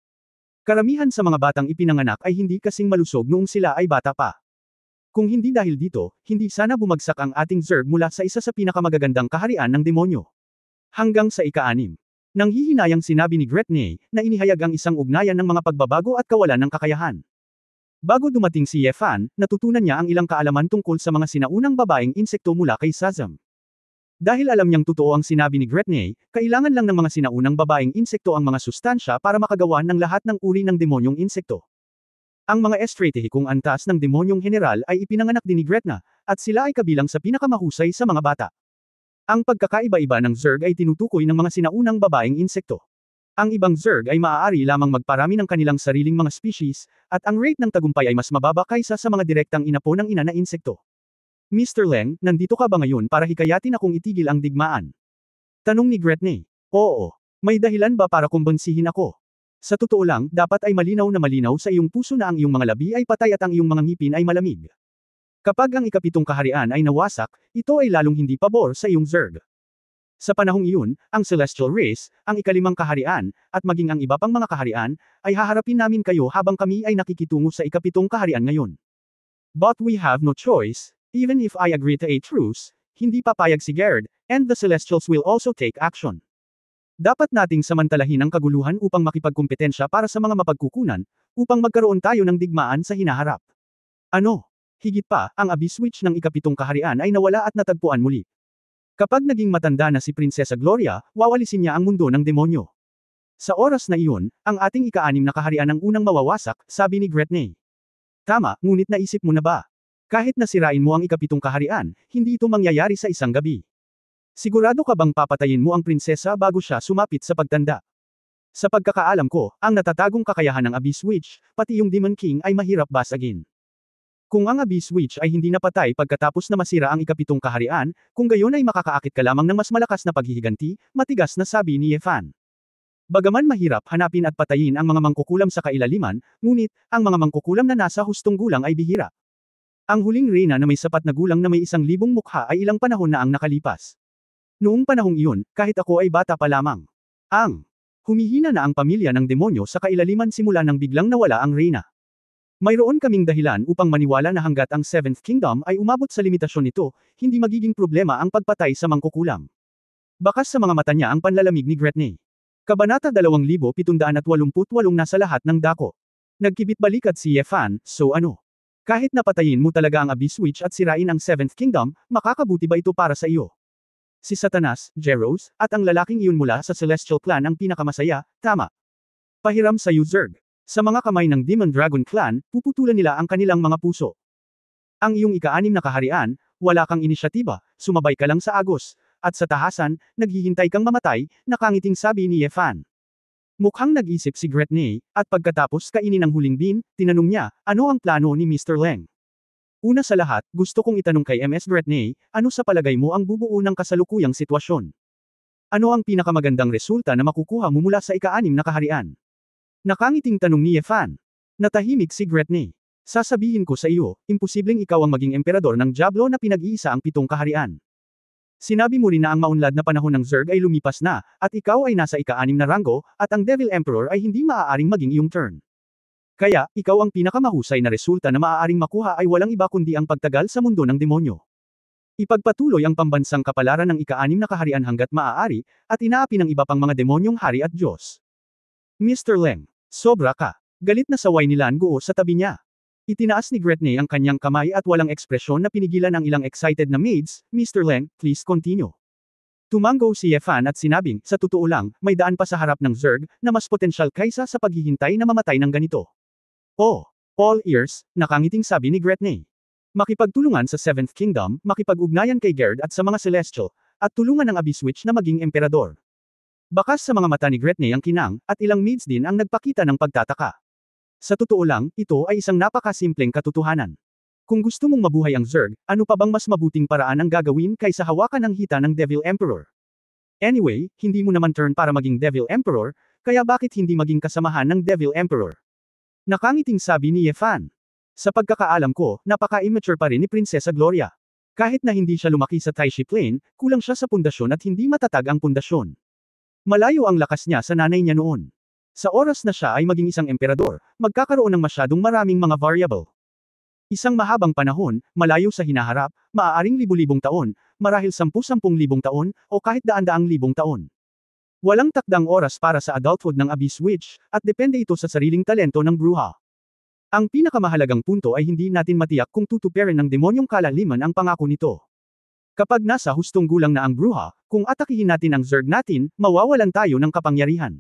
Speaker 1: Karamihan sa mga batang ipinanganak ay hindi kasing malusog noong sila ay bata pa. Kung hindi dahil dito, hindi sana bumagsak ang ating Zerg mula sa isa sa pinakamagagandang kaharian ng demonyo. Hanggang sa ika-6. Nanghihinayang sinabi ni Gretne, na inihayag ang isang ugnayan ng mga pagbabago at kawalan ng kakayahan. Bago dumating si Yefan, natutunan niya ang ilang kaalaman tungkol sa mga sinaunang babaeng insekto mula kay Sazam. Dahil alam niyang totoo ang sinabi ni Gretne, kailangan lang ng mga sinaunang babaeng insekto ang mga sustansya para makagawa ng lahat ng uri ng demonyong insekto. Ang mga estratehikong antas ng demonyong general ay ipinanganak din ni Gretna, at sila ay kabilang sa pinakamahusay sa mga bata. Ang pagkakaiba-iba ng Zerg ay tinutukoy ng mga sinaunang babaeng insekto. Ang ibang Zerg ay maaari lamang magparami ng kanilang sariling mga species, at ang rate ng tagumpay ay mas mababa kaysa sa mga direktang inapo ng ina na insekto. Mr. Leng, nandito ka ba ngayon para hikayatin akong itigil ang digmaan? Tanong ni Gretne. Oo. May dahilan ba para kumbonsihin ako? Sa totoo lang, dapat ay malinaw na malinaw sa iyong puso na ang iyong mga labi ay patay at ang iyong mga ngipin ay malamig. Kapag ang ikapitong kaharian ay nawasak, ito ay lalong hindi pabor sa iyong Zerg. Sa panahong iyon, ang Celestial Race, ang ikalimang kaharian, at maging ang iba pang mga kaharian, ay haharapin namin kayo habang kami ay nakikitungo sa ikapitong kaharian ngayon. But we have no choice. Even if I agree to a truce, hindi papayag si Gerd, and the Celestials will also take action. Dapat nating samantalahin ang kaguluhan upang makipagkumpetensya para sa mga mapagkukunan, upang magkaroon tayo ng digmaan sa hinaharap. Ano? Higit pa, ang Abyss Witch ng ikapitong kaharian ay nawala at natagpuan muli. Kapag naging matanda na si Prinsesa Gloria, wawalisin niya ang mundo ng demonyo. Sa oras na iyon, ang ating ika-6 na kaharian ang unang mawawasak, sabi ni Gretne. Tama, ngunit naisip mo na ba? Kahit nasirain mo ang ikapitong kaharian, hindi ito mangyayari sa isang gabi. Sigurado ka bang papatayin mo ang prinsesa bago siya sumapit sa pagtanda? Sa pagkakaalam ko, ang natatagong kakayahan ng Abyss Witch, pati yung Demon King ay mahirap basagin. Kung ang Abyss Witch ay hindi napatay pagkatapos na masira ang ikapitong kaharian, kung gayon ay makakaakit ka lamang ng mas malakas na paghihiganti, matigas na sabi ni Yefan. Bagaman mahirap hanapin at patayin ang mga mangkukulam sa kailaliman, ngunit, ang mga mangkukulam na nasa hustong gulang ay bihira. Ang huling reyna na may sapat na gulang na may 1,000 mukha ay ilang panahon na ang nakalipas. Noong panahong iyon, kahit ako ay bata pa lamang. Humihina na ang pamilya ng demonyo sa kailaliman simula nang biglang nawala ang reyna. Mayroon kaming dahilan upang maniwala na hanggat ang Seventh Kingdom ay umabot sa limitasyon nito, hindi magiging problema ang pagpatay sa mangkukulam. Bakas sa mga mata niya ang panlalamig ni Gretne. Kabanata 2788 nasa lahat ng dako. Nagkibit balikat si Yefan, so ano? Kahit napatayin mo talaga ang Abyss Witch at sirain ang Seventh Kingdom, makakabuti ba ito para sa iyo? Si Satanas, Jeros, at ang lalaking iyon mula sa Celestial Clan ang pinakamasaya, tama. Pahiram sa Zerg. Sa mga kamay ng Demon Dragon Clan, puputulan nila ang kanilang mga puso. Ang iyong ika-6 na kaharian, wala kang inisyatiba, sumabay ka lang sa agos, at sa tahasan, naghihintay kang mamatay, nakangiting sabi ni Yefan. Mukhang nag-isip si Gretne, at pagkatapos kainin ang huling bean, tinanong niya, ano ang plano ni Mr. Leng? Una sa lahat, gusto kong itanong kay Ms. Gretne, ano sa palagay mo ang bubuo ng kasalukuyang sitwasyon? Ano ang pinakamagandang resulta na makukuha mo mula sa ika-6 na kaharian? Nakangiting tanong ni Yefan. Natahimik si Gretne. Sasabihin ko sa iyo, imposibleng ikaw ang maging emperador ng Diablo na pinag-iisa ang 7 kaharian. Sinabi mo rin na ang maunlad na panahon ng Zerg ay lumipas na, at ikaw ay nasa ika-6 na ranggo, at ang Devil Emperor ay hindi maaaring maging iyong turn. Kaya, ikaw ang pinakamahusay na resulta na maaaring makuha ay walang iba kundi ang pagtagal sa mundo ng demonyo. Ipagpatuloy ang pambansang kapalaran ng ika-6 na kaharian hanggat maaari, at inaapi ng iba pang mga demonyong hari at Diyos. Mr. Leng, sobra ka. Galit na saway ni Lan Guo sa tabi niya. Itinaas ni Gretne ang kanyang kamay at walang ekspresyon na pinigilan ang ilang excited na maids. Mr. Leng, please continue. Tumango si Ye Fan at sinabing, sa totoo lang, may daan pa sa harap ng Zerg, na mas potensyal kaysa sa paghihintay na mamatay ng ganito. Oh, all ears, nakangiting sabi ni Gretne. Makipagtulungan sa Seventh Kingdom, makipag-ugnayan kay Gerd at sa mga Celestial, at tulungan ng Abyss Witch na maging emperador. Bakas sa mga mata ni Gretne ang kinang, at ilang maids din ang nagpakita ng pagtataka. Sa totoo lang, ito ay isang napakasimpleng katotohanan. Kung gusto mong mabuhay ang Zerg, ano pa bang mas mabuting paraan ang gagawin kaysa hawakan ang hita ng Devil Emperor? Anyway, hindi mo naman turn para maging Devil Emperor, kaya bakit hindi maging kasamahan ng Devil Emperor? Nakangiting sabi ni Ye Fan. Sa pagkakaalam ko, napaka-immature pa rin ni Prinsesa Gloria. Kahit na hindi siya lumaki sa Taishi Plain, kulang siya sa pundasyon at hindi matatag ang pundasyon. Malayo ang lakas niya sa nanay niya noon. Sa oras na siya ay maging isang emperador, magkakaroon ng masyadong maraming mga variable. Isang mahabang panahon, malayo sa hinaharap, maaaring libu-libong taon, marahil 10,000 taon, o kahit daan-daang libong taon. Walang takdang oras para sa adulthood ng Abyss Witch, at depende ito sa sariling talento ng bruha. Ang pinakamahalagang punto ay hindi natin matiyak kung tutuperin ng demonyong kalaliman ang pangako nito. Kapag nasa hustong gulang na ang bruha, kung atakihin natin ang Zerg natin, mawawalan tayo ng kapangyarihan.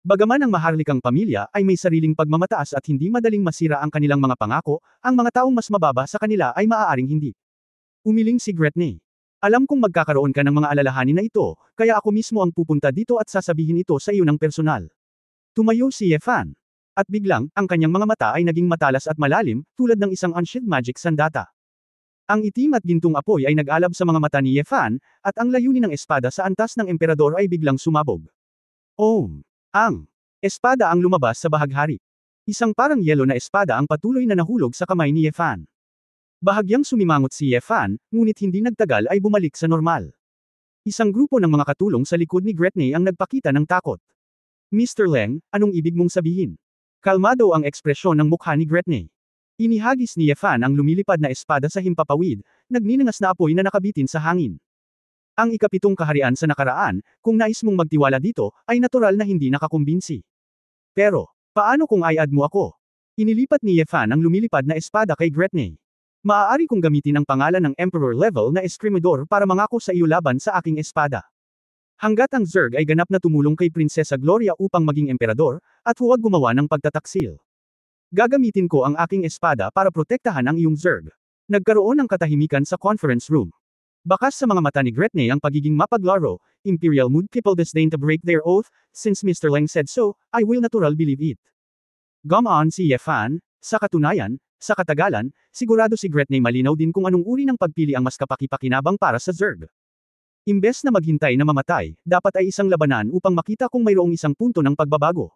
Speaker 1: Bagaman ang maharlikang pamilya ay may sariling pagmamataas at hindi madaling masira ang kanilang mga pangako, ang mga taong mas mababa sa kanila ay maaaring hindi. Umiling si Gretne. Alam kong magkakaroon ka ng mga alalahanin na ito, kaya ako mismo ang pupunta dito at sasabihin ito sa iyo ng personal. Tumayo si Ye Fan. At biglang, ang kanyang mga mata ay naging matalas at malalim, tulad ng isang unsheathed magic sandata. Ang itim at gintong apoy ay nag-alab sa mga mata ni Ye Fan, at ang layunin ng espada sa antas ng emperador ay biglang sumabog. Ang espada ang lumabas sa bahaghari. Isang parang yelo na espada ang patuloy na nahulog sa kamay ni Ye Fan. Bahagyang sumimangot si Ye Fan, ngunit hindi nagtagal ay bumalik sa normal. Isang grupo ng mga katulong sa likod ni Gretne ang nagpakita ng takot. Mr. Leng, anong ibig mong sabihin? Kalmado ang ekspresyon ng mukha ni Gretne. Inihagis ni Ye Fan ang lumilipad na espada sa himpapawid, nagninangas na apoy na nakabitin sa hangin. Ang ika-7 kaharian sa nakaraan, kung nais mong magtiwala dito, ay natural na hindi nakakumbinsi. Pero, paano kung i-add mo ako? Inilipat ni Ye Fan ang lumilipad na espada kay Gretne. Maaari kong gamitin ang pangalan ng Emperor level na Escrimador para mangako sa iyo laban sa aking espada. Hanggat ang Zerg ay ganap na tumulong kay Prinsesa Gloria upang maging emperador, at huwag gumawa ng pagtataksil. Gagamitin ko ang aking espada para protektahan ang iyong Zerg. Nagkaroon ng katahimikan sa conference room. Bakas sa mga mata ni Gretne ang pagiging mapaglaro, Imperial mood people disdain to break their oath, since Mr. Leng said so, I will natural believe it. Come on si Ye Fan, sa katunayan, sa katagalan, sigurado si Gretne malinaw din kung anong uri ng pagpili ang mas kapaki-pakinabang para sa Zerg. Imbes na maghintay na mamatay, dapat ay isang labanan upang makita kung mayroong isang punto ng pagbabago.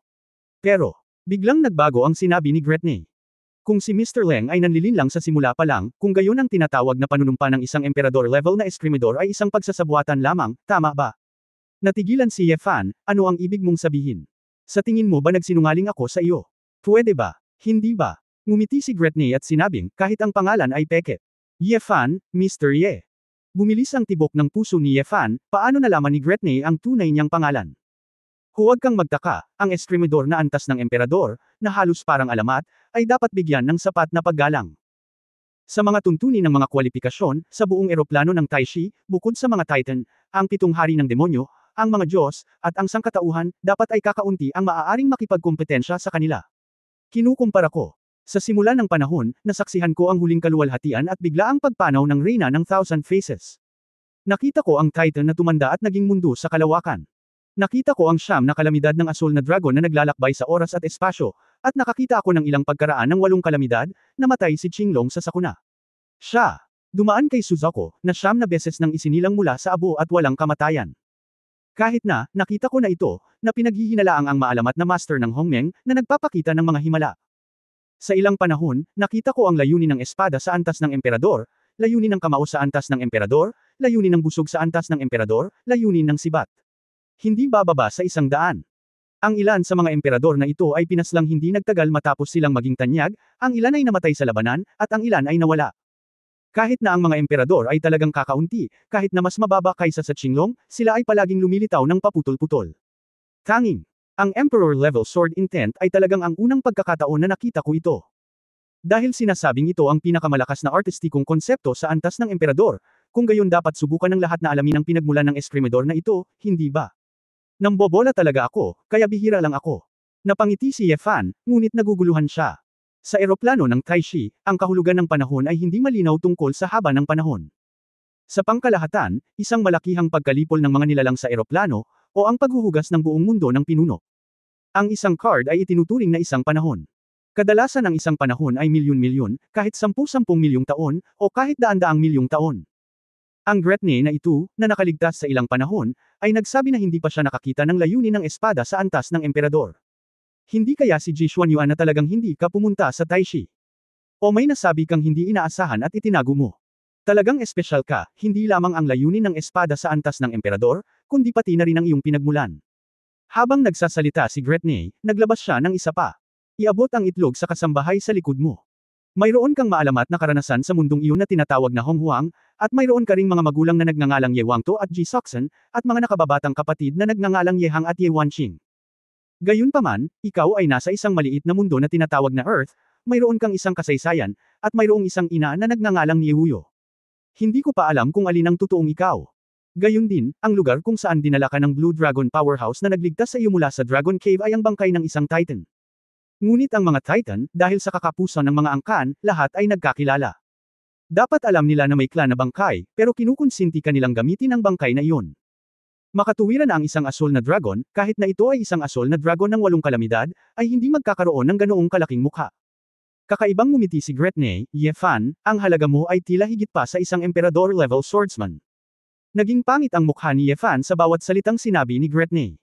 Speaker 1: Pero, biglang nagbago ang sinabi ni Gretne. Kung si Mr. Leng ay nanlilinlang sa simula pa lang, kung gayon ang tinatawag na panunumpa ng isang emperador level na Escrimador ay isang pagsasabuatan lamang, tama ba? Natigilan si Ye Fan, ano ang ibig mong sabihin? Sa tingin mo ba nagsinungaling ako sa iyo? Pwede ba? Hindi ba? Ngumiti si Gretne at sinabing, kahit ang pangalan ay peke. Ye Fan, Mr. Ye. Bumilis ang tibok ng puso ni Ye Fan, paano nalaman ni Gretne ang tunay niyang pangalan? Huwag kang magtaka, ang Escrimador na antas ng emperador, na halos parang alamat, ay dapat bigyan ng sapat na paggalang. Sa mga tuntunin ng mga kwalifikasyon, sa buong eroplano ng Taishi, bukod sa mga Titan, ang 7 hari ng demonyo, ang mga Diyos, at ang sangkatauhan, dapat ay kakaunti ang maaaring makipagkompetensya sa kanila. Kinukumpara ko. Sa simula ng panahon, nasaksihan ko ang huling kaluwalhatian at biglaang pagpanaw ng Reyna ng Thousand Faces. Nakita ko ang Titan na tumanda at naging mundo sa kalawakan. Nakita ko ang siyam na kalamidad ng asul na dragon na naglalakbay sa oras at espasyo, at nakakita ako ng ilang pagkaraan ng 8 kalamidad, namatay si Qinglong sa sakuna. Siya, dumaan kay Suzaku, na siyam na beses nang isinilang mula sa abo at walang kamatayan. Kahit na, nakita ko na ito, na pinaghihinalaang ang maalamat na master ng Hongmeng, na nagpapakita ng mga himala. Sa ilang panahon, nakita ko ang layunin ng espada sa antas ng emperador, layunin ng kamao sa antas ng emperador, layunin ng busog sa antas ng emperador, layunin ng sibat. Hindi bababa sa 100. Ang ilan sa mga emperador na ito ay pinaslang hindi nagtagal matapos silang maging tanyag, ang ilan ay namatay sa labanan, at ang ilan ay nawala. Kahit na ang mga emperador ay talagang kakaunti, kahit na mas mababa kaysa sa Qinglong, sila ay palaging lumilitaw ng paputol-putol. Tanging, ang Emperor-level sword intent ay talagang ang unang pagkakataon na nakita ko ito. Dahil sinasabing ito ang pinakamalakas na artistikong konsepto sa antas ng emperador, kung gayon dapat subukan ng lahat na alamin ang pinagmulan ng eskremedor na ito, hindi ba? Nambobola talaga ako, kaya bihira lang ako. Napangiti si Ye Fan, ngunit naguguluhan siya. Sa eroplano ng Taishi, ang kahulugan ng panahon ay hindi malinaw tungkol sa haba ng panahon. Sa pangkalahatan, isang malakihang pagkalipol ng mga nilalang sa eroplano, o ang paghuhugas ng buong mundo ng pinuno. Ang isang card ay itinuturing na isang panahon. Kadalasan ang isang panahon ay milyon-milyon, kahit 10-10 milyong taon, o kahit daan-daang milyong taon. Ang Gretne na ito, na nakaligtas sa ilang panahon, ay nagsabi na hindi pa siya nakakita ng layunin ng espada sa antas ng emperador. Hindi kaya si Ji Xuanyuan na talagang hindi ka pumunta sa Taishi? O may nasabi kang hindi inaasahan at itinago mo? Talagang espesyal ka, hindi lamang ang layunin ng espada sa antas ng emperador, kundi pati na rin ang iyong pinagmulan. Habang nagsasalita si Gretne, naglabas siya ng isa pa. Iabot ang itlog sa kasambahay sa likod mo. Mayroon kang maalamat na karanasan sa mundong iyon na tinatawag na Hong Huang, at mayroon ka ring mga magulang na nagngangalang Ye Wangto at Ji Soxen, at mga nakababatang kapatid na nagngangalang Ye Hang at Ye Wanqing. Gayunpaman, ikaw ay nasa isang maliit na mundo na tinatawag na Earth, mayroon kang isang kasaysayan, at mayroong isang ina na nagngangalang Ye Wuyo. Hindi ko pa alam kung alin ang totoong ikaw. Gayon din, ang lugar kung saan dinala ka ng Blue Dragon Powerhouse na nagligtas sa iyo mula sa Dragon Cave ay ang bangkay ng isang Titan. Ngunit ang mga Titan, dahil sa kakapusan ng mga angkan, lahat ay nagkakilala. Dapat alam nila na may clan na bangkay, pero kinukonsinti kanilang gamitin ang bangkay na iyon. Makatuwiran na ang isang asol na dragon, kahit na ito ay isang asol na dragon ng 8 kalamidad, ay hindi magkakaroon ng ganoong kalaking mukha. Kakaibang ngumiti si Gretne, Ye Fan, ang halaga mo ay tila higit pa sa isang emperador-level swordsman. Naging pangit ang mukha ni Ye Fan sa bawat salitang sinabi ni Gretne.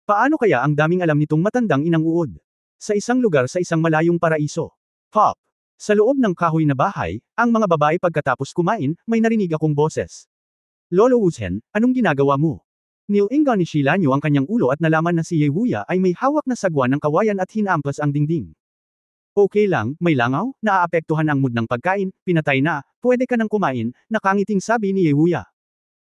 Speaker 1: Paano kaya ang daming alam nitong matandang inang uod? Sa isang lugar sa isang malayong paraiso. Pop. Sa loob ng kahoy na bahay, ang mga babae pagkatapos kumain, may narinig akong boses. Lolo Wuzhen, anong ginagawa mo? Nilinga ni Shilanyo ang kanyang ulo at nalaman na si Ye Wuya ay may hawak na sagwan ng kawayan at hinampas ang dingding. Okay lang, may langaw, naaapektuhan ang mood ng pagkain, pinatay na, pwede ka nang kumain, nakangiting sabi ni Ye Wuya.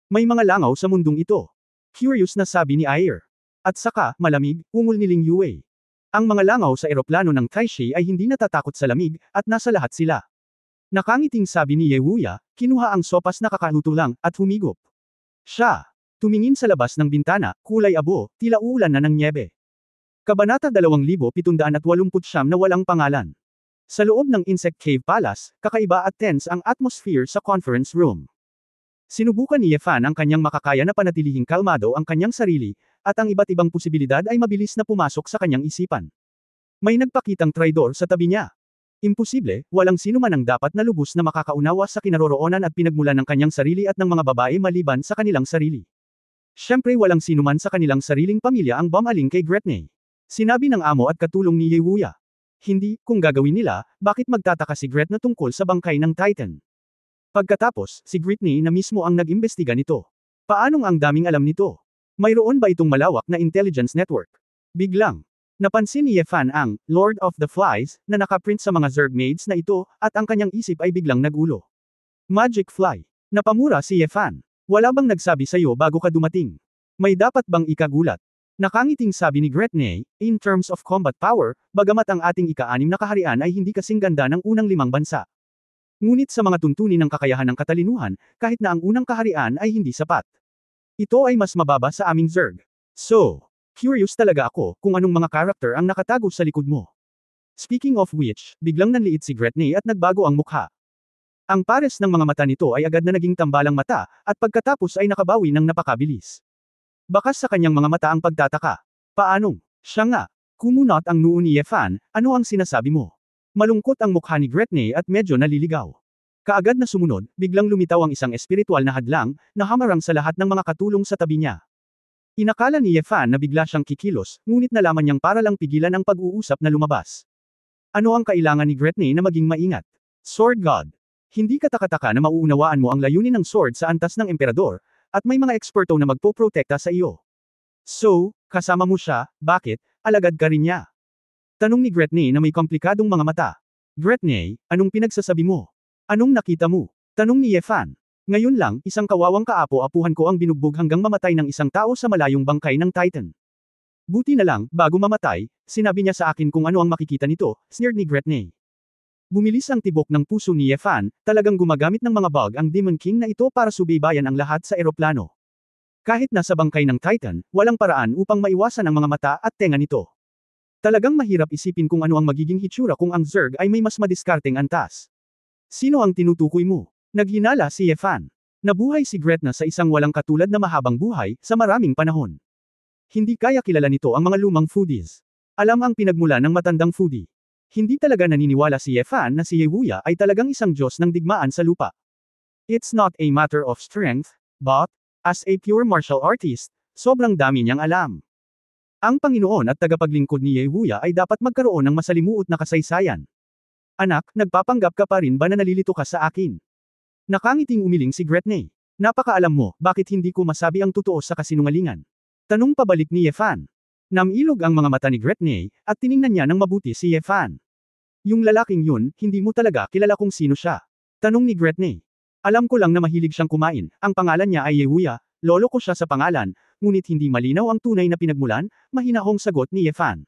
Speaker 1: May mga langaw sa mundong ito. Curious na sabi ni Ayer. At saka, malamig, ungol ni Ling Yue. Ang mga langaw sa eroplano ng Taishi ay hindi natatakot sa lamig, at nasa lahat sila. Nakangiting sabi ni Ye Wuya, kinuha ang sopas na kakaluto lang, at humigop. Siya. Tumingin sa labas ng bintana, kulay abo, tila uulan na ng nyebe. Kabanata 2789 na walang pangalan. Sa loob ng Insect Cave Palace, kakaiba at tense ang atmosphere sa conference room. Sinubukan ni Ye Fan ang kanyang makakaya na panatilihing kalmado ang kanyang sarili, at ang iba't ibang posibilidad ay mabilis na pumasok sa kanyang isipan. May nagpakitang traidor sa tabi niya. Imposible, walang sino man ang dapat na lubos na makakaunawa sa kinaroroonan at pinagmulan ng kanyang sarili at ng mga babae maliban sa kanilang sarili. Siyempre walang sino man sa kanilang sariling pamilya ang bumaling kay Gretne. Sinabi ng amo at katulong ni Ye Wuya. Hindi, kung gagawin nila, bakit magtataka si Gretne tungkol sa bangkay ng Titan? Pagkatapos, si Gretne na mismo ang nag-imbestiga nito. Paanong ang daming alam nito? Mayroon ba itong malawak na intelligence network? Biglang, napansin ni Ye Fan ang Lord of the Flies na nakaprint sa mga Zerg maids na ito, at ang kanyang isip ay biglang nagulo. Magic Fly. Napamura si Ye Fan. Wala bang nagsabi sa'yo bago ka dumating? May dapat bang ikagulat? Nakangiting sabi ni Gretne, in terms of combat power, bagamat ang ating ika-6 na kaharian ay hindi kasing ganda ng unang 5 bansa. Ngunit sa mga tuntunin ng kakayahan ng katalinuhan, kahit na ang unang kaharian ay hindi sapat. Ito ay mas mababa sa aming Zerg. So, curious talaga ako kung anong mga karakter ang nakatago sa likod mo. Speaking of which, biglang nanliit si Gretne at nagbago ang mukha. Ang pares ng mga mata nito ay agad na naging tambalang mata, at pagkatapos ay nakabawi ng napakabilis. Bakas sa kanyang mga mata ang pagtataka. Paanong? Siya nga. Kumunot ang noo ni Ye Fan, ano ang sinasabi mo? Malungkot ang mukha ni Gretne at medyo naliligaw. Kaagad na sumunod, biglang lumitaw ang isang espiritual na hadlang, na hamarang sa lahat ng mga katulong sa tabi niya. Inakala ni Ye Fan na bigla siyang kikilos, ngunit nalaman niyang para lang pigilan ang pag-uusap na lumabas. Ano ang kailangan ni Gretne na maging maingat? Sword God. Hindi katakataka na mauunawaan mo ang layunin ng sword sa antas ng emperador, at may mga eksperto na magpoprotekta sa iyo. So, kasama mo siya, bakit? Alagad ka rin niya. Tanong ni Gretne na may komplikadong mga mata. Gretne, anong pinagsasabi mo? Anong nakita mo? Tanong ni Yefan. Ngayon lang, isang kawawang kaapo-apuhan ko ang binugbog hanggang mamatay ng isang tao sa malayong bangkay ng Titan. Buti na lang, bago mamatay, sinabi niya sa akin kung ano ang makikita nito, sneered ni Gretne. Bumilis ang tibok ng puso ni Yefan, talagang gumagamit ng mga bug ang Demon King na ito para subaybayan ang lahat sa eroplano. Kahit nasa bangkay ng Titan, walang paraan upang maiwasan ang mga mata at tenga nito. Talagang mahirap isipin kung ano ang magiging hitsura kung ang Zerg ay may mas madiskarteng antas. Sino ang tinutukoy mo? Naghinala si Yefan. Nabuhay si Gretna sa isang walang katulad na mahabang buhay, sa maraming panahon. Hindi kaya kilala nito ang mga lumang foodies. Alam ang pinagmula ng matandang foodie. Hindi talaga naniniwala si Yefan na si Yewuya ay talagang isang Diyos ng digmaan sa lupa. It's not a matter of strength, but, as a pure martial artist, sobrang dami niyang alam. Ang Panginoon at tagapaglingkod ni Yewuya ay dapat magkaroon ng masalimuot na kasaysayan. Anak, nagpapanggap ka pa rin ba na nalilito ka sa akin? Nakangiting umiling si Gretne. Napakaalam mo, bakit hindi ko masabi ang totoo sa kasinungalingan? Tanong pabalik ni Yefan. Namilog ang mga mata ni Gretne, at tiningnan niya ng mabuti si Yefan. Yung lalaking yun, hindi mo talaga kilala kung sino siya. Tanong ni Gretne. Alam ko lang na mahilig siyang kumain, ang pangalan niya ay Yewuya, lolo ko siya sa pangalan, ngunit hindi malinaw ang tunay na pinagmulan, mahinahong sagot ni Yefan.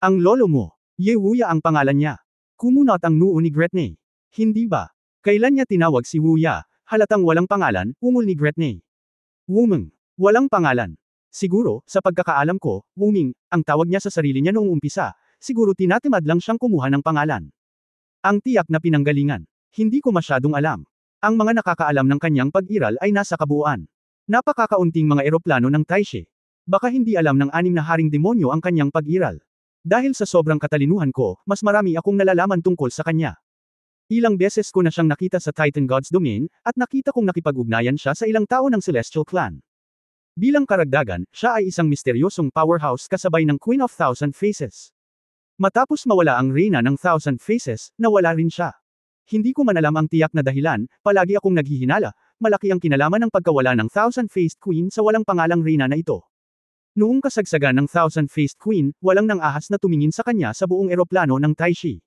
Speaker 1: Ang lolo mo, Yewuya ang pangalan niya. Kumunot ang noo ni Gretne. Hindi ba? Kailan niya tinawag si Wuya, halatang walang pangalan, ungol ni Gretne. Wumeng. Walang pangalan. Siguro, sa pagkakaalam ko, Wuming, ang tawag niya sa sarili niya noong umpisa, siguro tinatimad lang siyang kumuha ng pangalan. Ang tiyak na pinanggalingan. Hindi ko masyadong alam. Ang mga nakakaalam ng kanyang pag-iral ay nasa kabuuan. Napakakaunting mga eroplano ng Taishe. Baka hindi alam ng 6 na haring demonyo ang kanyang pag-iral. Dahil sa sobrang katalinuhan ko, mas marami akong nalalaman tungkol sa kanya. Ilang beses ko na siyang nakita sa Titan God's Domain, at nakita kong nakipag-ugnayan siya sa ilang tao ng Celestial Clan. Bilang karagdagan, siya ay isang misteryosong powerhouse kasabay ng Queen of Thousand Faces. Matapos mawala ang Reyna ng Thousand Faces, nawala rin siya. Hindi ko man alam ang tiyak na dahilan, palagi akong naghihinala, malaki ang kinalaman ng pagkawala ng Thousand-Faced Queen sa walang pangalang Reyna na ito. Noong kasagsagan ng Thousand-Faced Queen, walang nang ahas na tumingin sa kanya sa buong eroplano ng Taishi.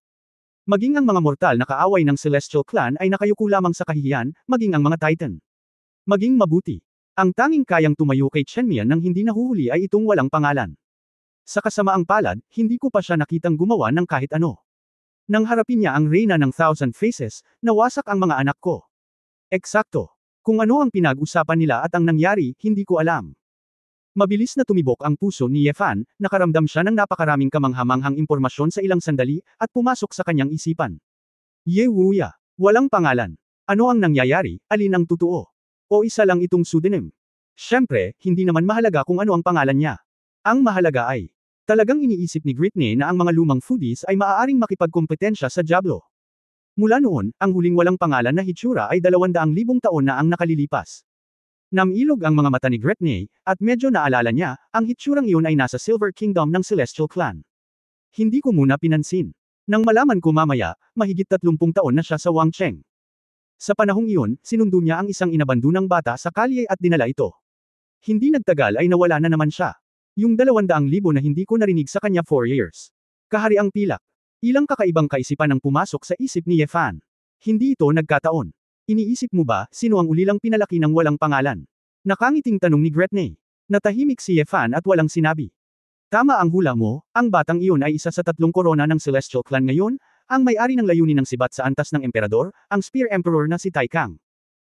Speaker 1: Maging ang mga mortal na kaaway ng Celestial Clan ay nakayuko lamang sa kahihiyan, maging ang mga Titan. Maging mabuti. Ang tanging kayang tumayo kay Chenmian nang hindi nahuhuli ay itong walang pangalan. Sa kasamaang palad, hindi ko pa siya nakitang gumawa ng kahit ano. Nang harapin niya ang Reyna ng Thousand Faces, nawasak ang mga anak ko. Eksakto. Kung ano ang pinag-usapan nila at ang nangyari, hindi ko alam. Mabilis na tumibok ang puso ni Yefan, nakaramdam siya ng napakaraming kamanghamanghang impormasyon sa ilang sandali, at pumasok sa kanyang isipan. Yewuya. Walang pangalan. Ano ang nangyayari, alin ang totoo? O isa lang itong pseudonym? Siyempre, hindi naman mahalaga kung ano ang pangalan niya. Ang mahalaga ay, talagang iniisip ni Gretne na ang mga lumang foodies ay maaaring makipagkompetensya sa Diablo. Mula noon, ang huling walang pangalan na hitsura ay 200,000 taon na ang nakalilipas. Namilog ang mga mata ni Gretne, at medyo naalala niya, ang hitsurang iyon ay nasa Silver Kingdom ng Celestial Clan. Hindi ko muna pinansin. Nang malaman ko mamaya, mahigit 30 taon na siya sa Wangcheng. Sa panahong iyon, sinundo niya ang isang inabandunang bata sa kalye at dinala ito. Hindi nagtagal ay nawala na naman siya. Yung 200,000 na hindi ko narinig sa kanya 4 years. Kahariang pilak. Ilang kakaibang kaisipan ang pumasok sa isip ni Yefan. Hindi ito nagkataon. Iniisip mo ba, sino ang ulilang pinalaki ng walang pangalan? Nakangiting tanong ni Gretne. Natahimik si Yefan at walang sinabi. Tama ang hula mo, ang batang iyon ay isa sa 3 korona ng Celestial Clan ngayon, ang may-ari ng layunin ng sibat sa antas ng emperador, ang Spear Emperor na si Tai Kang.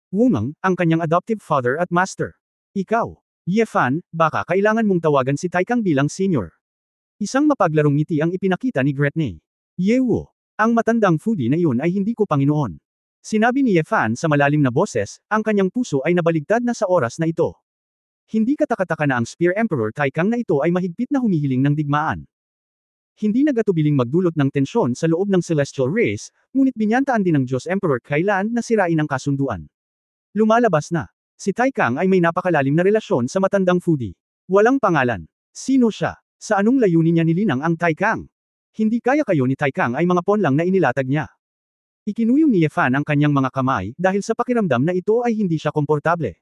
Speaker 1: Wumeng, ang kanyang adoptive father at master. Ikaw, Yefan, baka kailangan mong tawagan si Tai Kang bilang senior. Isang mapaglarong ngiti ang ipinakita ni Gretne. Yewo, ang matandang foodie na iyon ay hindi ko Panginoon. Sinabi ni Yefan sa malalim na boses, ang kanyang puso ay nabaligtad na sa oras na ito. Hindi katakataka na ang Spear Emperor Tai Kang na ito ay mahigpit na humihiling ng digmaan. Hindi nagatubiling magdulot ng tensyon sa loob ng Celestial Race, ngunit binyantaan din ng Diyos Emperor Kailan na sirain ang kasunduan. Lumalabas na. Si Tai Kang ay may napakalalim na relasyon sa matandang foodie. Walang pangalan. Sino siya? Sa anong layunin niya nilinang ang Tai Kang? Hindi kaya kayo ni Taikang ay mga pawn lang na inilatag niya. Ikinuyong ni Yefan ang kanyang mga kamay dahil sa pakiramdam na ito ay hindi siya komportable.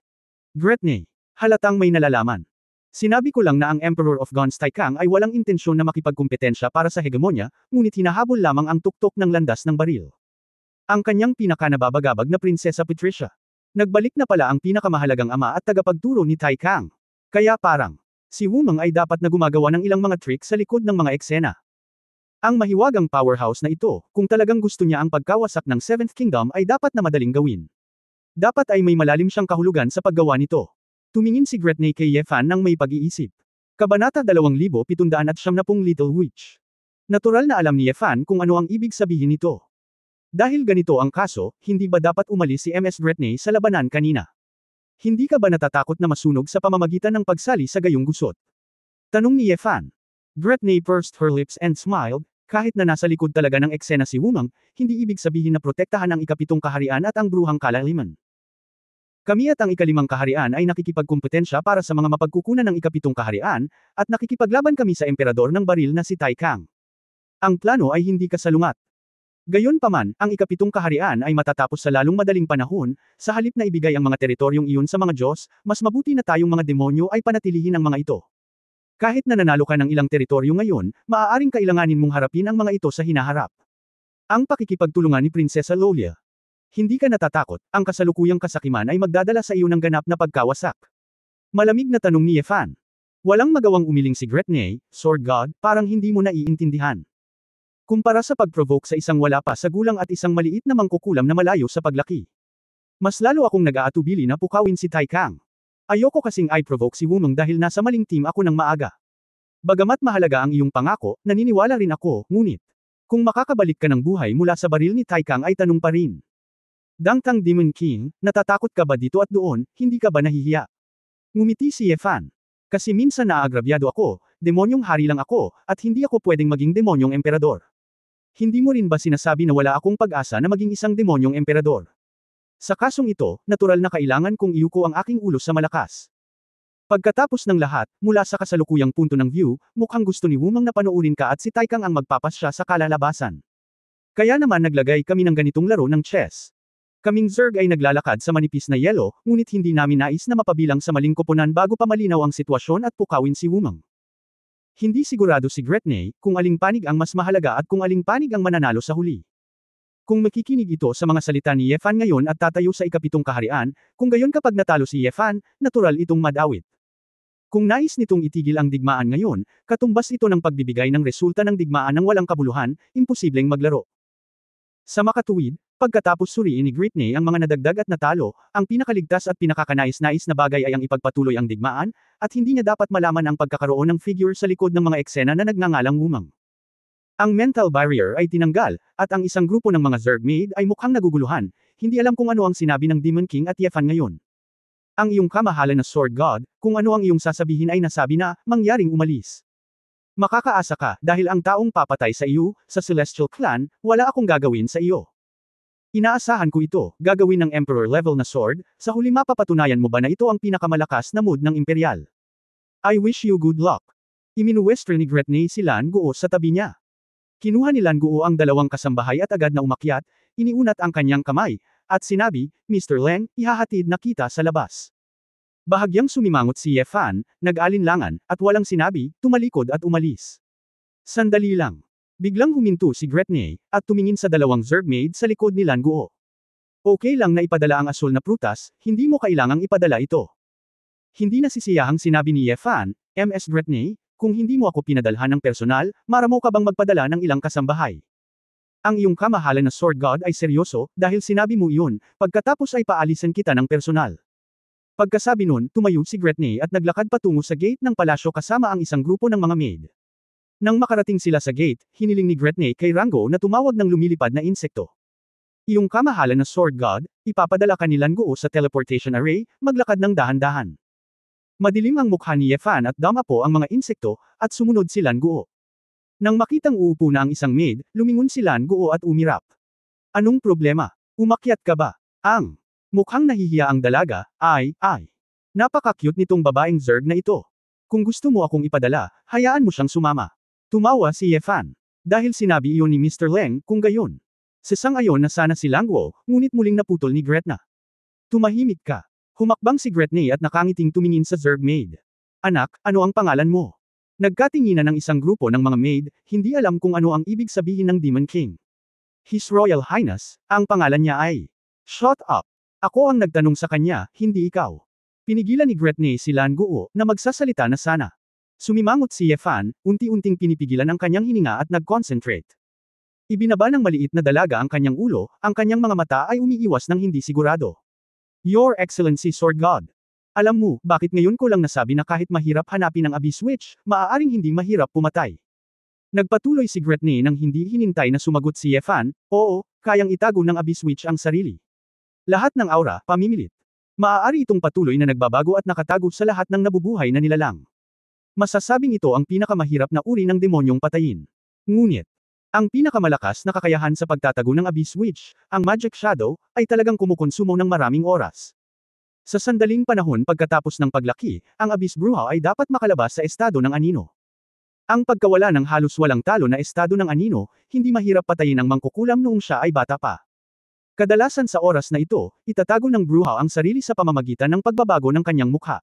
Speaker 1: Gretne. Halatang may nalalaman. Sinabi ko lang na ang Emperor of Gons Taikang ay walang intensyon na makipagkumpetensya para sa hegemonya, ngunit hinahabol lamang ang tuktok ng landas ng baril. Ang kanyang pinakanababagabag na Prinsesa Patricia. Nagbalik na pala ang pinakamahalagang ama at tagapagturo ni Taikang. Kaya parang, si Wumeng ay dapat na gumagawa ng ilang mga trick sa likod ng mga eksena. Ang mahiwagang powerhouse na ito, kung talagang gusto niya ang pagkawasak ng Seventh Kingdom ay dapat na madaling gawin. Dapat ay may malalim siyang kahulugan sa paggawa nito. Tumingin si Gretne kay Yefan nang may pag-iisip. Kabanata 2770 Little Witch. Natural na alam ni Yefan kung ano ang ibig sabihin nito. Dahil ganito ang kaso, hindi ba dapat umalis si Ms. Gretne sa labanan kanina? Hindi ka ba natatakot na masunog sa pamamagitan ng pagsali sa gayong gusot? Tanong ni Yefan. Gretne pursed her lips and smiled. Kahit na nasa likod talaga ng eksena si Wumeng, hindi ibig sabihin na protektahan ang ikapitong kaharian at ang bruhang kalaliman. Kami at ang ikalimang kaharian ay nakikipagkumpetensya para sa mga mapagkukunan ng ikapitong kaharian, at nakikipaglaban kami sa emperador ng baril na si Taikang. Ang plano ay hindi kasalungat. Gayunpaman, ang ikapitong kaharian ay matatapos sa lalong madaling panahon, sa halip na ibigay ang mga teritoryong iyon sa mga Diyos, mas mabuti na tayong mga demonyo ay panatilihin ang mga ito. Kahit na nanalo ka ng ilang teritoryo ngayon, maaaring kailanganin mong harapin ang mga ito sa hinaharap. Ang pakikipagtulungan ni Prinsesa Lolia. Hindi ka natatakot, ang kasalukuyang kasakiman ay magdadala sa iyo ng ganap na pagkawasak. Malamig na tanong ni Yefan. Walang magawang umiling si Gretne, Sword God, parang hindi mo naiintindihan. Kumpara sa pag-provoke sa isang wala pa sa gulang at isang maliit na mangkukulam na malayo sa paglaki. Mas lalo akong nag-aatubili na pukawin si Taikang. Ayoko kasing i-provoke si Wumeng dahil nasa maling team ako ng maaga. Bagamat mahalaga ang iyong pangako, naniniwala rin ako, ngunit. Kung makakabalik ka ng buhay mula sa baril ni Taikang ay tanong pa rin. Dangtang Demon King, natatakot ka ba dito at doon, hindi ka ba nahihiya? Ngumiti si Yefan. Kasi minsan naaagrabyado ako, demonyong hari lang ako, at hindi ako pwedeng maging demonyong emperador. Hindi mo rin ba sinasabi na wala akong pag-asa na maging isang demonyong emperador? Sa kasong ito, natural na kailangan kong iyuko ang aking ulo sa malakas. Pagkatapos ng lahat, mula sa kasalukuyang punto ng view, mukhang gusto ni Wumeng na panoorin ka at si Taikang ang magpapasya sa kalalabasan. Kaya naman naglagay kami ng ganitong laro ng chess. Kaming Zerg ay naglalakad sa manipis na yelo, ngunit hindi namin nais na mapabilang sa maling koponan bago pa malinaw ang sitwasyon at pukawin si Wumeng. Hindi sigurado si Gretne, kung aling panig ang mas mahalaga at kung aling panig ang mananalo sa huli. Kung makikinig ito sa mga salita ni Yefan ngayon at tatayo sa ikapitong kaharian, kung gayon kapag natalo si Yefan, natural itong madawit. Kung nais nitong itigil ang digmaan ngayon, katumbas ito ng pagbibigay ng resulta ng digmaan ng walang kabuluhan, imposibleng maglaro. Sa makatuwid, pagkatapos suriin ni Gretne ang mga nadagdag at natalo, ang pinakaligtas at pinakakanais-nais na bagay ay ang ipagpatuloy ang digmaan, at hindi niya dapat malaman ang pagkakaroon ng figure sa likod ng mga eksena na nagngangalang Wumeng. Ang mental barrier ay tinanggal, at ang isang grupo ng mga Zerg maid ay mukhang naguguluhan, hindi alam kung ano ang sinabi ng Demon King at Yefan ngayon. Ang iyong kamahalan na Sword God, kung ano ang iyong sasabihin ay nasabi na, mangyaring umalis. Makakaasa ka, dahil ang taong papatay sa iyo, sa Celestial Clan, wala akong gagawin sa iyo. Inaasahan ko ito, gagawin ng Emperor level na sword, sa huli mapapatunayan mo ba na ito ang pinakamalakas na mood ng Imperial? I wish you good luck. Iminuwestro ni Gretne si Lan Guo sa tabi niya. Kinuha ni Lan Guo ang dalawang kasambahay at agad na umakyat, iniunat ang kanyang kamay, at sinabi, Mr. Leng, ihahatid na kita sa labas. Bahagyang sumimangot si Yefan, nag-alinlangan, at walang sinabi, tumalikod at umalis. Sandali lang. Biglang huminto si Gretne, at tumingin sa dalawang Zerg maid sa likod ni Lan Guo. Okay lang na ipadala ang asul na prutas, hindi mo kailangang ipadala ito. Hindi nasisiyahang sinabi ni Yefan, Ms. Gretne, kung hindi mo ako pinadalhan ng personal, maramo ka bang magpadala ng ilang kasambahay? Ang iyong kamahalan na Sword God ay seryoso, dahil sinabi mo iyon, pagkatapos ay paalisan kita ng personal. Pagkasabi nun, tumayo si Gretne at naglakad patungo sa gate ng palasyo kasama ang isang grupo ng mga maid. Nang makarating sila sa gate, hiniling ni Gretne kay Rango na tumawag ng lumilipad na insekto. Iyong kamahalan na Sword God, ipapadala ka ni Lan Guo sa teleportation array, maglakad ng dahan-dahan. Madilim ang mukha ni Yefan at damapo ang mga insekto, at sumunod si Lan Guo. Nang makitang uupo na ang isang maid, lumingon si Lan Guo at umirap. Anong problema? Umakyat ka ba? Mukhang nahihiya ang dalaga, ay. Napaka-cute nitong babaeng Zerg na ito. Kung gusto mo akong ipadala, hayaan mo siyang sumama. Tumawa si Yefan. Dahil sinabi iyon ni Mr. Leng, kung gayon. Sasang-ayon na sana si Lang Guo, ngunit muling naputol ni Gretna. Tumahimik ka. Humakbang si Gretna at nakangiting tumingin sa Zerg maid. Anak, ano ang pangalan mo? Nagkatinginan ng isang grupo ng mga maid, hindi alam kung ano ang ibig sabihin ng Demon King. His Royal Highness, ang pangalan niya ay. Shut up! Ako ang nagtanong sa kanya, hindi ikaw. Pinigilan ni Gretna si Lan Guo na magsasalita na sana. Sumimangot si Ye Fan, unti-unting pinipigilan ang kanyang hininga at nag-concentrate. Ibinaba ng maliit na dalaga ang kanyang ulo, ang kanyang mga mata ay umiiwas ng hindi sigurado. Your Excellency Sword God. Alam mo, bakit ngayon ko lang nasabi na kahit mahirap hanapin ang Abyss Witch, maaaring hindi mahirap pumatay. Nagpatuloy si Gretna nang hindi hinintay na sumagot si Ye Fan, oo, kayang itago ng Abyss Witch ang sarili. Lahat ng aura, pamimilit. Maaari itong patuloy na nagbabago at nakatago sa lahat ng nabubuhay na nilalang. Masasabing ito ang pinakamahirap na uri ng demonyong patayin. Ngunit, ang pinakamalakas na kakayahan sa pagtatago ng Abyss Witch, ang Magic Shadow, ay talagang kumukonsumo ng maraming oras. Sa sandaling panahon pagkatapos ng paglaki, ang Abyss Bruja ay dapat makalabas sa estado ng anino. Ang pagkawala ng halos walang talo na estado ng anino, hindi mahirap patayin ng mangkukulam noong siya ay bata pa. Kadalasan sa oras na ito, itatago ng Bruja ang sarili sa pamamagitan ng pagbabago ng kanyang mukha.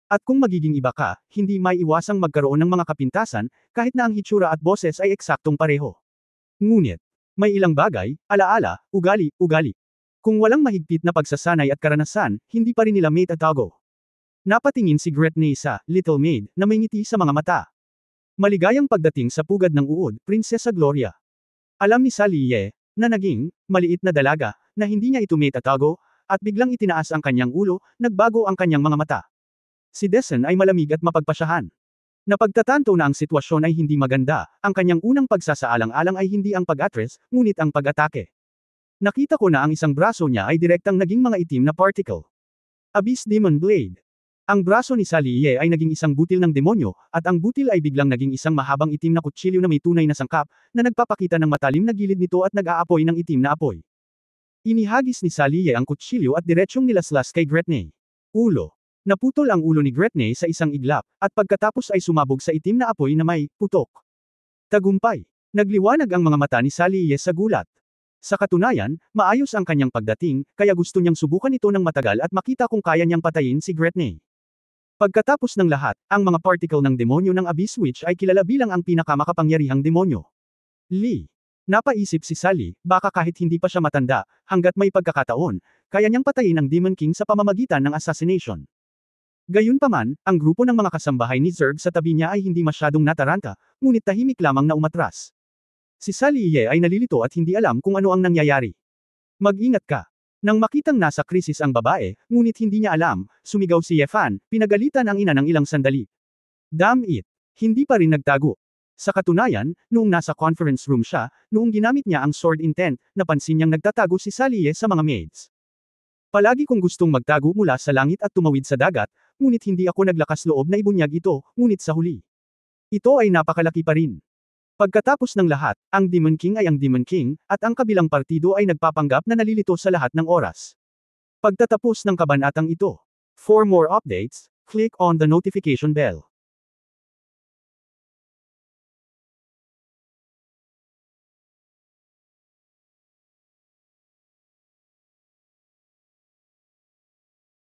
Speaker 1: At kung magiging iba ka, hindi may iwasang magkaroon ng mga kapintasan, kahit na ang hitsura at boses ay eksaktong pareho. Ngunit, may ilang bagay, alaala, ugali. Kung walang mahigpit na pagsasanay at karanasan, hindi pa rin nila maitatago. Napatingin si Gretna sa Little Maid na may ngiti sa mga mata. Maligayang pagdating sa pugad ng uod, Prinsesa Gloria. Alam ni Sally Ye, na naging, maliit na dalaga, na hindi niya ito maitatago, at biglang itinaas ang kanyang ulo, nagbago ang kanyang mga mata. Si Desen ay malamig at mapagpasyahan. Napagtatanto na ang sitwasyon ay hindi maganda, ang kanyang unang pagsasaalang-alang ay hindi ang pag-atres, ngunit ang pag-atake. Nakita ko na ang isang braso niya ay direktang naging mga itim na particle. Abyss Demon Blade. Ang braso ni Sally Ye ay naging isang butil ng demonyo, at ang butil ay biglang naging isang mahabang itim na kutsilyo na may tunay na sangkap, na nagpapakita ng matalim na gilid nito at nag-aapoy ng itim na apoy. Inihagis ni Sally Ye ang kutsilyo at diretsyong nilaslas kay Gretna. Ulo. Naputol ang ulo ni Gretna sa isang iglap, at pagkatapos ay sumabog sa itim na apoy na may putok. Tagumpay. Nagliwanag ang mga mata ni Sally Ye sa gulat. Sa katunayan, maayos ang kanyang pagdating, kaya gusto niyang subukan ito ng matagal at makita kung kaya niyang patayin si Gretna. Pagkatapos ng lahat, ang mga particle ng demonyo ng Abyss Witch ay kilala bilang ang pinakamakapangyarihang demonyo. Lee. Napaisip si Sally, baka kahit hindi pa siya matanda, hanggat may pagkakataon, kaya niyang patayin ang Demon King sa pamamagitan ng assassination. Gayunpaman, ang grupo ng mga kasambahay ni Zerg sa tabi niya ay hindi masyadong nataranta, ngunit tahimik lamang na umatras. Si Sally Ye ay nalilito at hindi alam kung ano ang nangyayari. Mag-ingat ka. Nang makitang nasa krisis ang babae, ngunit hindi niya alam, sumigaw si Ye Fan, pinagalitan ang ina ng ilang sandali. Damn it! Hindi pa rin nagtago. Sa katunayan, noong nasa conference room siya, noong ginamit niya ang sword intent, napansin niyang nagtatago si Sally Ye sa mga maids. Palagi kong gustong magtago mula sa langit at tumawid sa dagat, ngunit hindi ako naglakas loob na ibunyag ito, ngunit sa huli. Ito ay napakalaki pa rin. Pagkatapos ng lahat, ang Demon King ay ang Demon King, at ang kabilang partido ay nagpapanggap na nalilito sa lahat ng oras. Pagtatapos ng kabanatang ito. For more updates, click on the notification bell.